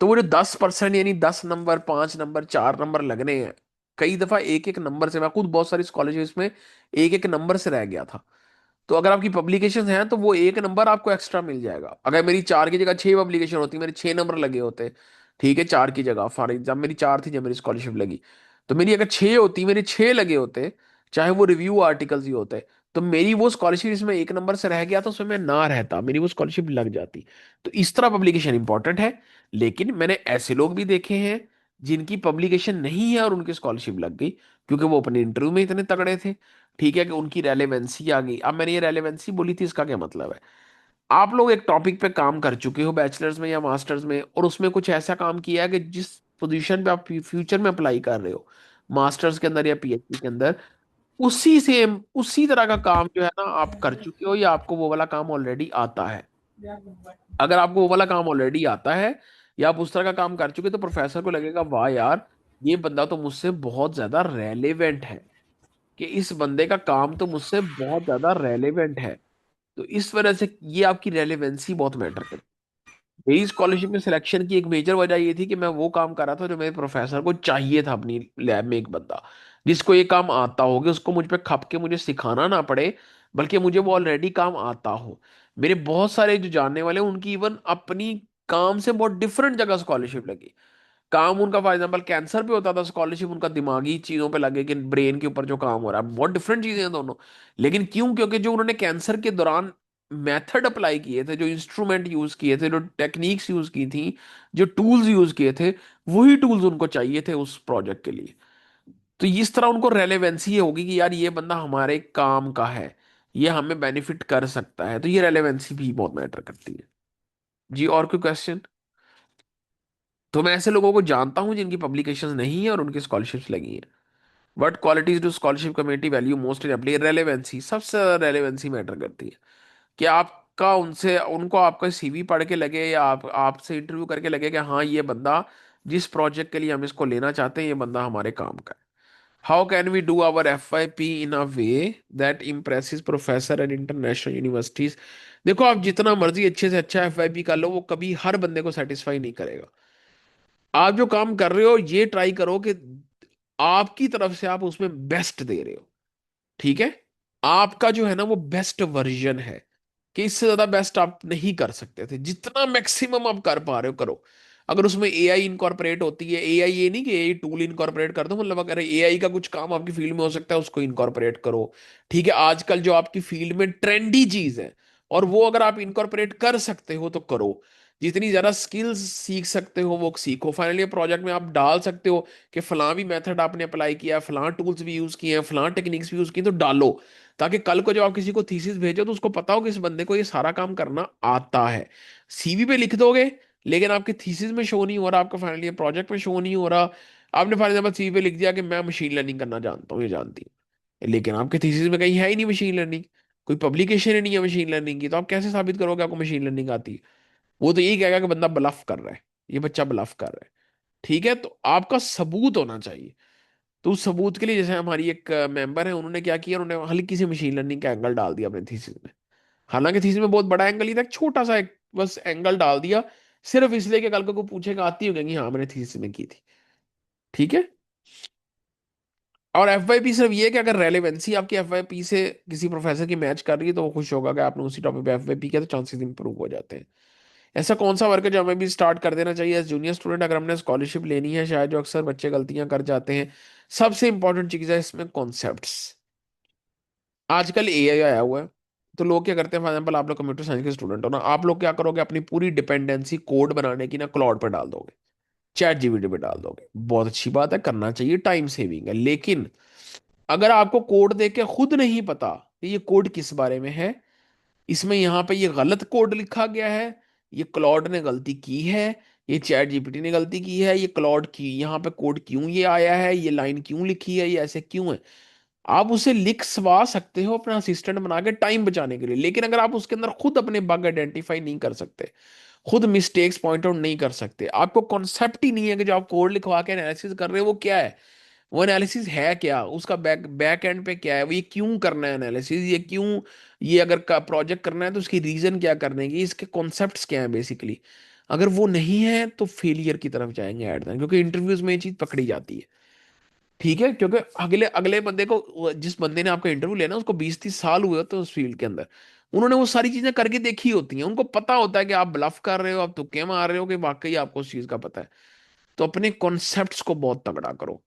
तो वो जो 10% यानी 10 नंबर, 5 नंबर, 4 नंबर लगने हैं। कई दफा एक एक नंबर से, मैं खुद बहुत सारी स्कॉलरशिप में एक एक नंबर से रह गया था। तो अगर आपकी पब्लिकेशन है तो वो एक नंबर आपको एक्स्ट्रा मिल जाएगा। अगर मेरी 4 की जगह 6 पब्लिकेशन होती, मेरे 6 नंबर लगे होते, ठीक है, 4 की जगह, फॉर एग्जाम्पल मेरी 4 थी जब मेरी स्कॉलरशिप लगी, तो मेरी अगर 6 होती, मेरे 6 लगे होते, चाहे वो रिव्यू आर्टिकल्स ही होते, तो मेरी वो स्कॉलरशिप, इसमें एक नंबर से रह गया तो उसमें मैं ना रहता, मेरी वो स्कॉलरशिप लग जाती। तो इस तरह पब्लिकेशन इंपॉर्टेंट है। लेकिन मैंने ऐसे लोग भी देखे हैं जिनकी पब्लिकेशन नहीं है और उनकी स्कॉलरशिप लग गई, क्योंकि वो अपने इंटरव्यू में इतने तगड़े थे, ठीक है, कि उनकी रेलेवेंसी आ गई। अब मैंने ये रेलेवेंसी बोली थी, इसका क्या मतलब है? आप लोग एक टॉपिक पे काम कर चुके हो बैचलर्स में या मास्टर्स में, और उसमें कुछ ऐसा काम किया है कि जिस पोजीशन पे आप फ्यूचर में अप्लाई कर रहे हो, मास्टर्स के अंदर या पीएचडी के अंदर, उसी सेम उसी तरह का काम जो है ना आप कर चुके हो, या आपको वो वाला काम ऑलरेडी आता है। अगर आपको वो वाला काम ऑलरेडी आता है या आप उस तरह का काम कर चुके, तो प्रोफेसर को लगेगा वाह यार, ये बंदा तो मुझसे बहुत ज्यादा रेलेवेंट है, कि इस बंदे का काम तो मुझसे बहुत ज्यादा रेलेवेंट है। तो इस वजह से ये आपकी रेलेवेंसी बहुत मैटर करती है। मेरी स्कॉलरशिप में सिलेक्शन की एक मेजर वजह ये थी कि मैं वो काम कर रहा था जो मेरे प्रोफेसर को चाहिए था अपनी लैब में, एक बंदा जिसको ये काम आता हो, कि उसको मुझ पे खप के मुझे सिखाना ना पड़े, बल्कि मुझे वो ऑलरेडी काम आता हो। मेरे बहुत सारे जो जानने वाले हैं, उनकी इवन अपनी काम से बहुत डिफरेंट जगह स्कॉलरशिप लगी। काम उनका फॉर एग्जांपल कैंसर पे होता था, स्कॉलरशिप उनका दिमागी चीजों पे लगे, कि ब्रेन के ऊपर जो काम हो रहा है, बहुत डिफरेंट चीजें हैं दोनों। लेकिन क्यों? क्योंकि जो उन्होंने कैंसर के दौरान मेथड अप्लाई किए थे, जो इंस्ट्रूमेंट यूज किए थे, जो टेक्निक्स यूज की थी, जो टूल्स यूज किए थे, वही टूल्स उनको चाहिए थे उस प्रोजेक्ट के लिए। तो इस तरह उनको रेलेवेंसी होगी कि यार ये बंदा हमारे काम का है, ये हमें बेनिफिट कर सकता है। तो ये रेलेवेंसी भी बहुत मैटर करती है। जी, और कोई क्वेश्चन? तो मैं ऐसे लोगों को जानता हूं जिनकी पब्लिकेशंस नहीं है और उनकी स्कॉलरशिप्स लगी हैं। What qualities do scholarship committee value most in apply? Relevancy, सबसे ज्यादा रेलेवेंसी मैटर करती है। कि आपका उनसे उनको आपका सीवी पढ़ के लगे, या आप आपसे इंटरव्यू करके लगे कि हाँ ये बंदा, जिस प्रोजेक्ट के लिए हम इसको लेना चाहते हैं, ये बंदा हमारे काम का है। How can we do our FYP in a way that impresses professor and international universities? देखो, आप जितना मर्जी अच्छे से अच्छा FYP कर लो, वो कभी हर बंदे को सेटिस्फाई नहीं करेगा। आप जो काम कर रहे हो ये ट्राई करो कि आपकी तरफ से आप उसमें बेस्ट दे रहे हो, ठीक है, आपका जो है ना वो बेस्ट वर्जन है, कि इससे ज्यादा बेस्ट आप नहीं कर सकते थे, जितना मैक्सिमम आप कर पा रहे हो करो। अगर उसमें एआई इनकॉर्पोरेट होती है, एआई ये नहीं कि एआई टूल इनकॉर्पोरेट कर दो, मतलब अगर एआई का कुछ काम आपकी फील्ड में हो सकता है उसको इनकॉर्पोरेट करो, ठीक है, आजकल जो आपकी फील्ड में ट्रेंडी चीज है और वो अगर आप इनकॉर्पोरेट कर सकते हो तो करो। जितनी ज्यादा स्किल्स सीख सकते हो वो सीखो। फाइनली प्रोजेक्ट में आप डाल सकते हो कि फलां भी मेथड आपने अप्लाई किया, फलां टूल्स भी यूज किए हैं, फलां टेक्निक्स भी यूज की, तो डालो, ताकि कल को जब आप किसी को थीसिस भेजो तो उसको पता हो कि इस बंदे को ये सारा काम करना आता है। सीवी पे लिख दोगे, लेकिन आपके थीसिस में शो नहीं हो रहा, आपका फाइनली प्रोजेक्ट में शो नहीं हो रहा। आपने फॉर एग्जाम्पल सीवी पे लिख दिया कि मैं मशीन लर्निंग करना जानता हूँ, ये जानती हूँ, लेकिन आपके थीसिस में कहीं है ही नहीं मशीन लर्निंग, कोई पब्लिकेशन ही नहीं है मशीन लर्निंग की, तो आप कैसे साबित करोगे आपको मशीन लर्निंग आती है? वो तो यही कहेगा कि बंदा ब्लफ कर रहा है, ये बच्चा ब्लफ कर रहा है। ठीक है, तो आपका सबूत होना चाहिए। तो उस सबूत के लिए जैसे हमारी एक मेंबर है, उन्होंने क्या किया, उन्होंने हल्की सी मशीन लर्निंग का एंगल डाल दिया अपने थीसिस में। हालांकि थीसिस में बहुत बड़ा एंगल ही था, एक छोटा सा एक बस एंगल डाल दिया, सिर्फ इसलिए कि कल को पूछेगा आती होगी कि हाँ मैंने थीसिस में की थी। ठीक है। और एफ सिर्फ ये है कि अगर रेलेवेंसी आपकी एफ से किसी प्रोफेसर की मैच कर रही है तो वो खुश होगा कि आपने उसी टॉपिक पे एफ किया, तो चांसेस इंप्रूव हो जाते हैं। ऐसा कौन सा वर्क है जो हमें भी स्टार्ट कर देना चाहिए एज जूनियर स्टूडेंट अगर हमने स्कॉलरशिप लेनी है, शायद जो अक्सर बच्चे गलतियां कर जाते हैं। सबसे इंपॉर्टेंट चीज है इसमें कॉन्सेप्ट्स। आजकल एआई आया हुआ है, तो लोग क्या करते हैं, फॉर एग्जाम्पल आप लोग कंप्यूटर साइंस के स्टूडेंट हो ना, आप लोग क्या करोगे, अपनी पूरी डिपेंडेंसी कोड बनाने की ना क्लाउड पर डाल दोगे, चैट जीपीटी पे डाल दोगे। बहुत अच्छी बात है, करना चाहिए, टाइम सेविंग है। लेकिन अगर आपको कोड देख के खुद नहीं पता कि ये कोड किस बारे में है, इसमें यहाँ पे ये गलत कोड लिखा गया है, ये क्लॉड ने गलती की है, ये चैट जीपीटी ने गलती की है, ये क्लॉड की यहाँ पे कोड क्यों ये आया है, ये लाइन क्यों लिखी है, ये ऐसे क्यों है, आप उसे लिख सवा सकते हो अपना असिस्टेंट बना के टाइम बचाने के लिए। लेकिन अगर आप उसके अंदर खुद अपने बग आइडेंटिफाई नहीं कर सकते, खुद मिस्टेक्स पॉइंट आउट नहीं कर सकते, आपको कॉन्सेप्ट ही नहीं है कि जो आप कोड लिखवा के एनालिसिस कर रहे हो वो क्या है, वो एनालिसिस है क्या, उसका बैक बैक एंड पे क्या है, वो ये क्यों करना है एनालिसिस, ये क्यों, ये अगर का प्रोजेक्ट करना है तो उसकी रीजन क्या करने की, इसके कॉन्सेप्ट्स क्या है बेसिकली, अगर वो नहीं है तो फेलियर की तरफ जाएंगे एट द, क्योंकि इंटरव्यूज में ये चीज पकड़ी जाती है। ठीक है, क्योंकि अगले अगले बंदे को, जिस बंदे ने आपका इंटरव्यू लेना उसको 20-30 साल हुए होते हैं उस फील्ड के अंदर, उन्होंने वो सारी चीजें करके देखी होती हैं, उनको पता होता है कि आप ब्लफ कर रहे हो, आप तुक्के मार रहे हो, कि वाकई आपको उस चीज का पता है। तो अपने कॉन्सेप्ट्स को बहुत तगड़ा करो।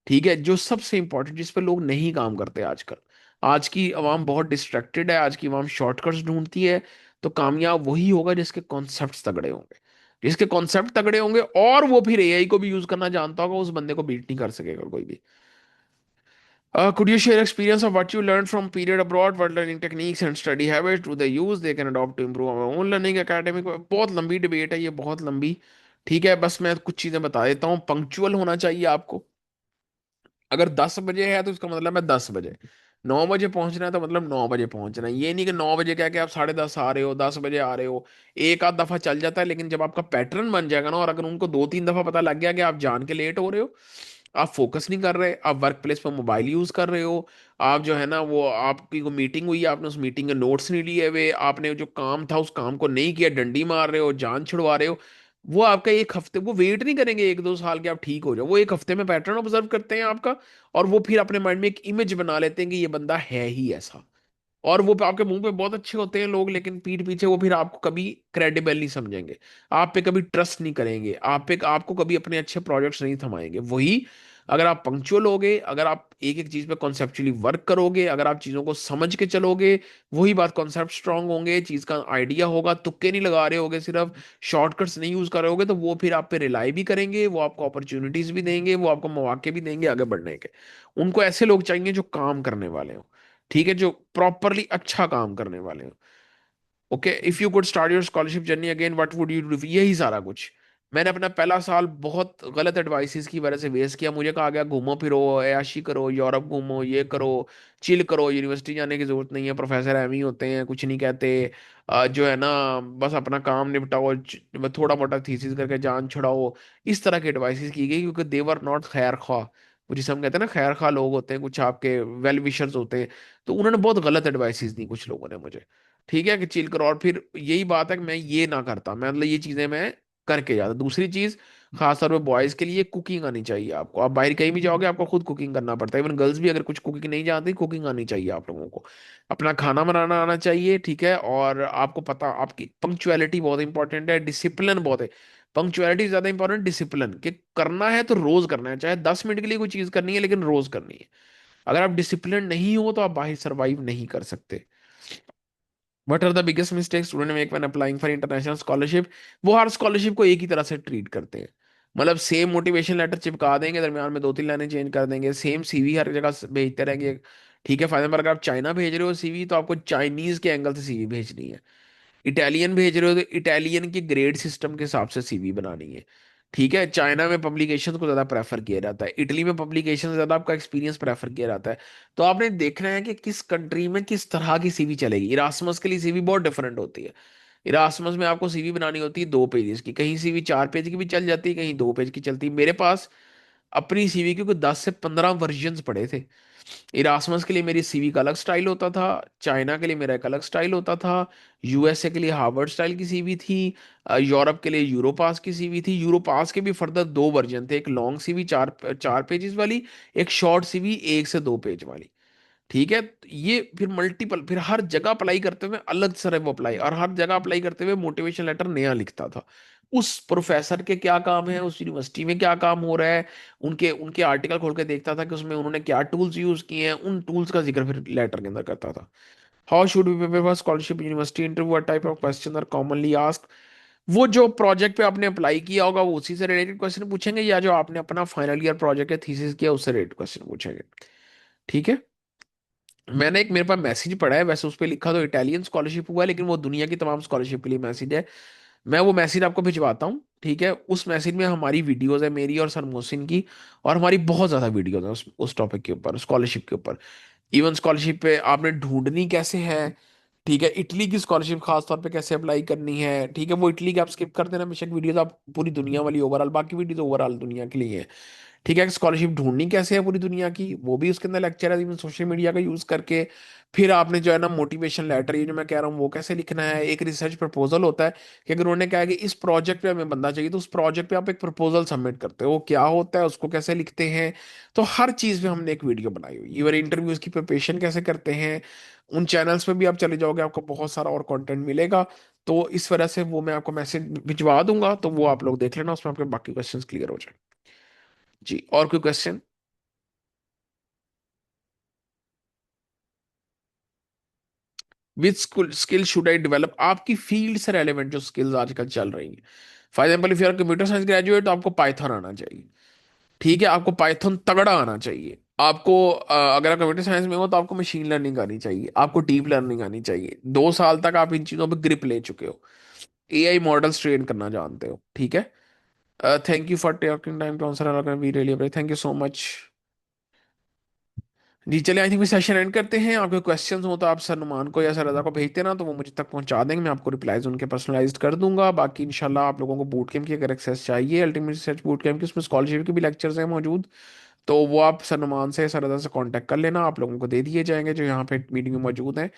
ठीक है, जो सबसे इंपॉर्टेंट जिस पे लोग नहीं काम करते आजकल, आज की अवाम बहुत डिस्ट्रैक्टेड है, आज की अवाम शॉर्टकट्स ढूंढती है। तो कामयाब वही होगा जिसके कॉन्सेप्ट्स तगड़े होंगे, जिसके कॉन्सेप्ट तगड़े होंगे और वो फिर एआई को भी यूज करना जानता होगा, उस बंदे को बीट नहीं कर सकेगा कोई भी। Could you share experience of what you learned from period abroad, what learning techniques and study habits do they use they can adopt to improve our own learning academic? बहुत लंबी डिबेट है ये, बहुत लंबी। ठीक है, बस मैं कुछ चीजें बता देता हूँ। पंक्चुअल होना चाहिए आपको। अगर 10 बजे है तो इसका मतलब है 10 बजे। 9 बजे पहुंचना है तो मतलब 9 बजे पहुंचना है। ये नहीं कि 9 बजे क्या कि आप 10:30 आ रहे हो, 10 बजे आ रहे हो। एक आध दफा चल जाता है, लेकिन जब आपका पैटर्न बन जाएगा ना, और अगर उनको 2-3 दफा पता लग गया कि आप जान के लेट हो रहे हो, आप फोकस नहीं कर रहे, आप वर्क प्लेस पर मोबाइल यूज कर रहे हो, आप जो है ना वो आपकी को मीटिंग हुई, आपने उस मीटिंग के नोट्स नहीं लिए हुए, आपने जो काम था उस काम को नहीं किया, डंडी मार रहे हो, जान छुड़वा रहे हो, वो आपका एक हफ्ते, वो वेट नहीं करेंगे 1-2 साल के आप ठीक हो जाओ, वो एक हफ्ते में पैटर्न ऑब्जर्व करते हैं आपका, और वो फिर अपने माइंड में एक इमेज बना लेते हैं कि ये बंदा है ही ऐसा। और वो आपके मुंह पे बहुत अच्छे होते हैं लोग, लेकिन पीठ पीछे वो फिर आपको कभी क्रेडिबल नहीं समझेंगे, आप पे कभी ट्रस्ट नहीं करेंगे, आप पे आपको कभी अपने अच्छे प्रोजेक्ट्स नहीं थमाएंगे। वही अगर आप पंक्चुअल होगे, अगर आप एक एक चीज पे कॉन्सेप्चुअली वर्क करोगे, अगर आप चीजों को समझ के चलोगे, वही बात, कॉन्सेप्ट स्ट्रांग होंगे, चीज का आइडिया होगा, तुक्के नहीं लगा रहे होगे, सिर्फ शॉर्टकट्स नहीं यूज कर रहे होगे, तो वो फिर आप पे रिलाई भी करेंगे, वो आपको अपॉर्चुनिटीज भी देंगे, वो आपको मौके भी देंगे आगे बढ़ने के। उनको ऐसे लोग चाहिए जो काम करने वाले हो। ठीक है, जो प्रॉपरली अच्छा काम करने वाले हो। Okay, if you could start your scholarship journey again what would you do, यही सारा कुछ। मैंने अपना पहला साल बहुत गलत एडवाइसेस की वजह से वेस्ट किया। मुझे कहा गया घूमो फिरो, ऐशी करो, यूरोप घूमो, ये करो, चिल करो, यूनिवर्सिटी जाने की जरूरत नहीं है, प्रोफेसर एम ही होते हैं, कुछ नहीं कहते। जो है ना, बस अपना काम निपटाओ, थोड़ा मोटा थीसिस करके जान छुड़ाओ। इस तरह की एडवाइसेस की गई, क्योंकि देवर नॉट खैर ख्वाह, वो जिसे हम कहते हैं ना खैर खा लोग होते हैं, कुछ आपके वेल विशर्स होते हैं। तो उन्होंने बहुत गलत एडवाइसेस दी कुछ लोगों ने मुझे। ठीक है, कि चिल करो, और फिर यही बात है कि मैं ये ना करता, मैं मतलब ये चीजें मैं करके जाता। दूसरी चीज, खासतौर पे बॉयज के लिए कुकिंग आनी चाहिए आपको। आप बाहर कहीं भी जाओगे आपको खुद कुकिंग करना पड़ता है। इवन गर्ल्स भी अगर कुछ कुकिंग नहीं जानती, कुकिंग आनी चाहिए आप लोगों को, अपना खाना बनाना आना चाहिए। ठीक है, और आपको पता, आपकी पंक्चुअलिटी बहुत इंपॉर्टेंट है, डिसिप्लिन बहुत है। पंक्चुअलिटी ज्यादा इंपॉर्टेंट, डिसिप्लिन कि करना है तो रोज करना है, चाहे 10 मिनट के लिए कोई चीज करनी है लेकिन रोज करनी है। अगर आप डिसिप्लिन नहीं हो तो आप बाहर सर्वाइव नहीं कर सकते। What are the biggest mistake student make when applying for international scholarship? वो हर स्कॉलरशिप को एक ही तरह से ट्रीट करते हैं, मतलब सेम मोटिवेशन लेटर चिपका देंगे, दरमियान में 2-3 लाइनें चेंज कर देंगे, सेम सीवी हर जगह भेजते रहेंगे। ठीक है, फायदा पर अगर आप चाइना भेज रहे हो सीवी, तो आपको चाइनीज के एंगल से सीवी भेजनी है। इटालियन भेज रहे हो तो इटालियन के ग्रेड सिस्टम के हिसाब से सीवी बनानी है। ठीक है, चाइना में पब्लिकेशन को ज्यादा प्रेफर किया जाता है, इटली में पब्लिकेशन ज्यादा आपका एक्सपीरियंस प्रेफर किया जाता है। तो आपने देखना है कि किस कंट्री में किस तरह की सीवी चलेगी। इरास्मस के लिए सीवी बहुत डिफरेंट होती है। इरास्मस में आपको सीवी बनानी होती है 2 पेजेस की, कहीं सीवी 4 पेज की भी चल जाती है, कहीं 2 पेज की चलती है। मेरे पास अपनी सीवी के कोई 10 से 15 वर्जन्स पड़े थे। इरासमस के लिए मेरी सीवी का अलग स्टाइल होता था, चाइना के लिए मेरा एक अलग स्टाइल होता था, यूएसए के लिए हार्वर्ड स्टाइल की सीवी थी, यूरोप के लिए यूरोपास की सीवी थी। यूरोपास के भी फर्दर 2 वर्जन थे, एक लॉन्ग सीवी 4 4 पेजेस वाली, एक शॉर्ट सीवी 1 से 2 पेज वाली। ठीक है, तो ये फिर मल्टीपल, फिर हर जगह अप्लाई करते हुए अलग से वो अप्लाई, और हर जगह अप्लाई करते हुए मोटिवेशन लेटर नया लिखता था। उस प्रोफेसर के क्या काम है, उस यूनिवर्सिटी में क्या काम हो रहा है, उनके उनके आर्टिकल खोल के देखता था कि उसमें उन्होंने क्या टूल्स यूज किए हैं, उन टूल्स का जिक्र फिर लेटर के अंदर करता था। How should we prepare for scholarship university interview, what type of question are commonly asked. वो जो प्रोजेक्ट पे आपने अप्लाई किया होगा वो उसी से रिलेटेड क्वेश्चन पूछेंगे, या जो आपने अपना फाइनल ईयर प्रोजेक्ट या थीसिस किया उससे रिलेटेड क्वेश्चन पूछेंगे। ठीक है। मैंने एक, मेरे पास मैसेज पड़ा है, वैसे उस पर लिखा तो इटालियन स्कॉलरशिप हुआ है, लेकिन वो दुनिया की तमाम स्कॉलरशिप के लिए मैसेज है। मैं वो मैसेज आपको भिजवाता हूँ, ठीक है। उस मैसेज में हमारी वीडियोस है, मेरी और सर मोहसिन की, और हमारी बहुत ज्यादा वीडियोस है उस टॉपिक के ऊपर, स्कॉलरशिप के ऊपर। इवन स्कॉलरशिप पे आपने ढूंढनी कैसे है, ठीक है, इटली की स्कॉलरशिप खास तौर पे कैसे अप्लाई करनी है, ठीक है, वो इटली की आप स्किप कर देना बेशक, वीडियोस आप पूरी दुनिया वाली ओवरऑल, बाकी वीडियोस ओवरऑल दुनिया के लिए है। ठीक है, स्कॉलरशिप ढूंढनी कैसे है पूरी दुनिया की, वो भी उसके अंदर लेक्चर है, इवन सोशल मीडिया का यूज करके। फिर आपने जो है ना मोटिवेशन लेटर, ये जो मैं कह रहा हूँ वो कैसे लिखना है, एक रिसर्च प्रपोजल होता है कि अगर उन्होंने कहा है कि इस प्रोजेक्ट पे हमें बंदा चाहिए, तो उस प्रोजेक्ट पे आप एक प्रपोजल सबमिट करते हो, वो क्या होता है, उसको कैसे लिखते हैं। तो हर चीज पे हमने एक वीडियो बनाई हुई, इवन इंटरव्यूज की प्रिपरेशन कैसे करते हैं। उन चैनल्स पे भी आप चले जाओगे, आपको बहुत सारा और कंटेंट मिलेगा। तो इस वजह से वो मैं आपको मैसेज भिजवा दूंगा, तो वो आप लोग देख लेना, उसमें आपके बाकी क्वेश्चंस क्लियर हो जाए। जी, और कोई question. Which skill should I develop, आपकी फील्ड से रेलेवेंट जो स्किल्स आजकल चल रही हैं। For example if you are computer science graduate, तो आपको पाइथन आना चाहिए। ठीक है, आपको पाइथन तगड़ा आना चाहिए। आपको अगर आप कंप्यूटर साइंस में हो तो आपको मशीन लर्निंग आनी चाहिए, आपको डीप लर्निंग आनी चाहिए, 2 साल तक आप इन चीजों पर ग्रिप ले चुके हो, एआई मॉडल्स ट्रेन करना जानते हो। ठीक है। Thank you for taking time to answer, we really thank you so much. जी चलिए, आई थिंक सेशन एंड करते हैं। आपके क्वेश्चंस हो तो आप सर नुमान को या सर रजा को भेजते ना, तो वो मुझे तक पहुंचा देंगे, मैं आपको रिप्लाईज उनके पर्सनलाइज्ड कर दूंगा। बाकी इंशाल्लाह आप लोगों को बूट कैंप की अगर एक्सेस चाहिए, अल्टीमेट रिसर्च बूट कैंप की, उसमें स्कॉलरशिप के भी लेक्चर्स हैं मौजूद, तो वो आप सर नुमान से, सर रजा से कांटेक्ट कर लेना, आप लोगों को दे दिए जाएंगे जो यहाँ पे मीटिंग में मौजूद हैं।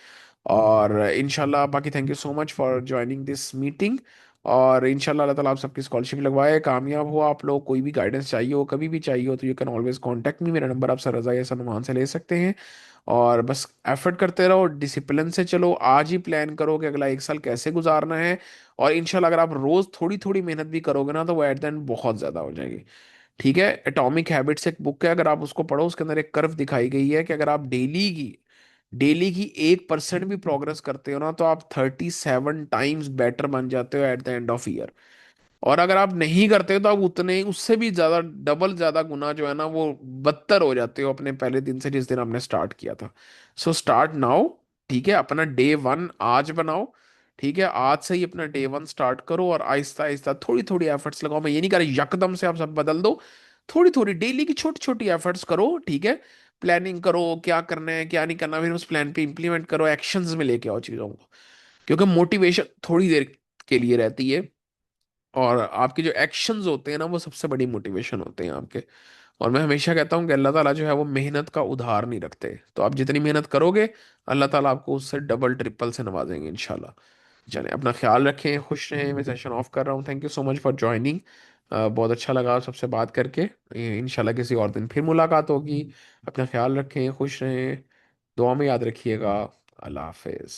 और इंशाल्लाह बाकी thank you so much for joining this meeting. और इंशाल्लाह अल्लाह ताला आप सबकी स्कॉलरशिप लगवाए, कामयाब हो आप लोग। कोई भी गाइडेंस चाहिए हो, कभी भी चाहिए हो, तो you can always contact me, मेरा नंबर आप सर रजा या सर नुमान से ले सकते हैं। और बस एफर्ट करते रहो, डिसिप्लिन से चलो, आज ही प्लान करो कि अगला 1 साल कैसे गुजारना है। और इंशाल्लाह अगर आप रोज थोड़ी थोड़ी मेहनत भी करोगे ना, तो वो एट द एंड बहुत ज्यादा हो जाएगी। ठीक है, एटॉमिक हैबिट्स एक बुक है, अगर आप उसको पढ़ो, उसके अंदर एक कर्व दिखाई गई है कि अगर आप डेली की 1% भी प्रोग्रेस करते हो ना, तो आप 37 टाइम्स बेटर बन जाते हो at the end of year. और अगर आप नहीं करते तो आप उतने, उससे भी ज्यादा, डबल ज्यादा गुना जो है ना, वो बदतर हो जाते हो अपने पहले दिन से, जिस दिन आपने स्टार्ट किया था। So start now. ठीक है, अपना डे 1 आज बनाओ। ठीक है, आज से ही अपना डे 1 स्टार्ट करो, और आहिस्ता आहिस्ता थोड़ी थोड़ी एफर्ट्स लगाओ। मैं ये नहीं कह रहा यकदम से आप सब बदल दो, थोड़ी थोड़ी डेली की छोटी छोटी एफर्ट्स करो। ठीक है, प्लानिंग करो क्या करना है क्या नहीं करना, फिर उस प्लान पे इंप्लीमेंट करो, एक्शंस में लेके आओ चीजों को। क्योंकि मोटिवेशन थोड़ी देर के लिए रहती है, और आपके जो एक्शंस होते हैं ना, वो सबसे बड़ी मोटिवेशन होते हैं आपके। और मैं हमेशा कहता हूँ कि अल्लाह ताला जो है वो मेहनत का उधार नहीं रखते, तो आप जितनी मेहनत करोगे, अल्लाह ताला आपको उससे डबल ट्रिपल से नवाजेंगे इंशाल्लाह। चलें, अपना ख्याल रखें, खुश रहें। मैं सेशन ऑफ कर रहा हूँ, thank you so much for joining. बहुत अच्छा लगा आप सबसे बात करके। इंशाल्लाह किसी और दिन फिर मुलाकात होगी। अपना ख्याल रखें, खुश रहें, दुआ में याद रखिएगा। अल्लाह हाफिज़।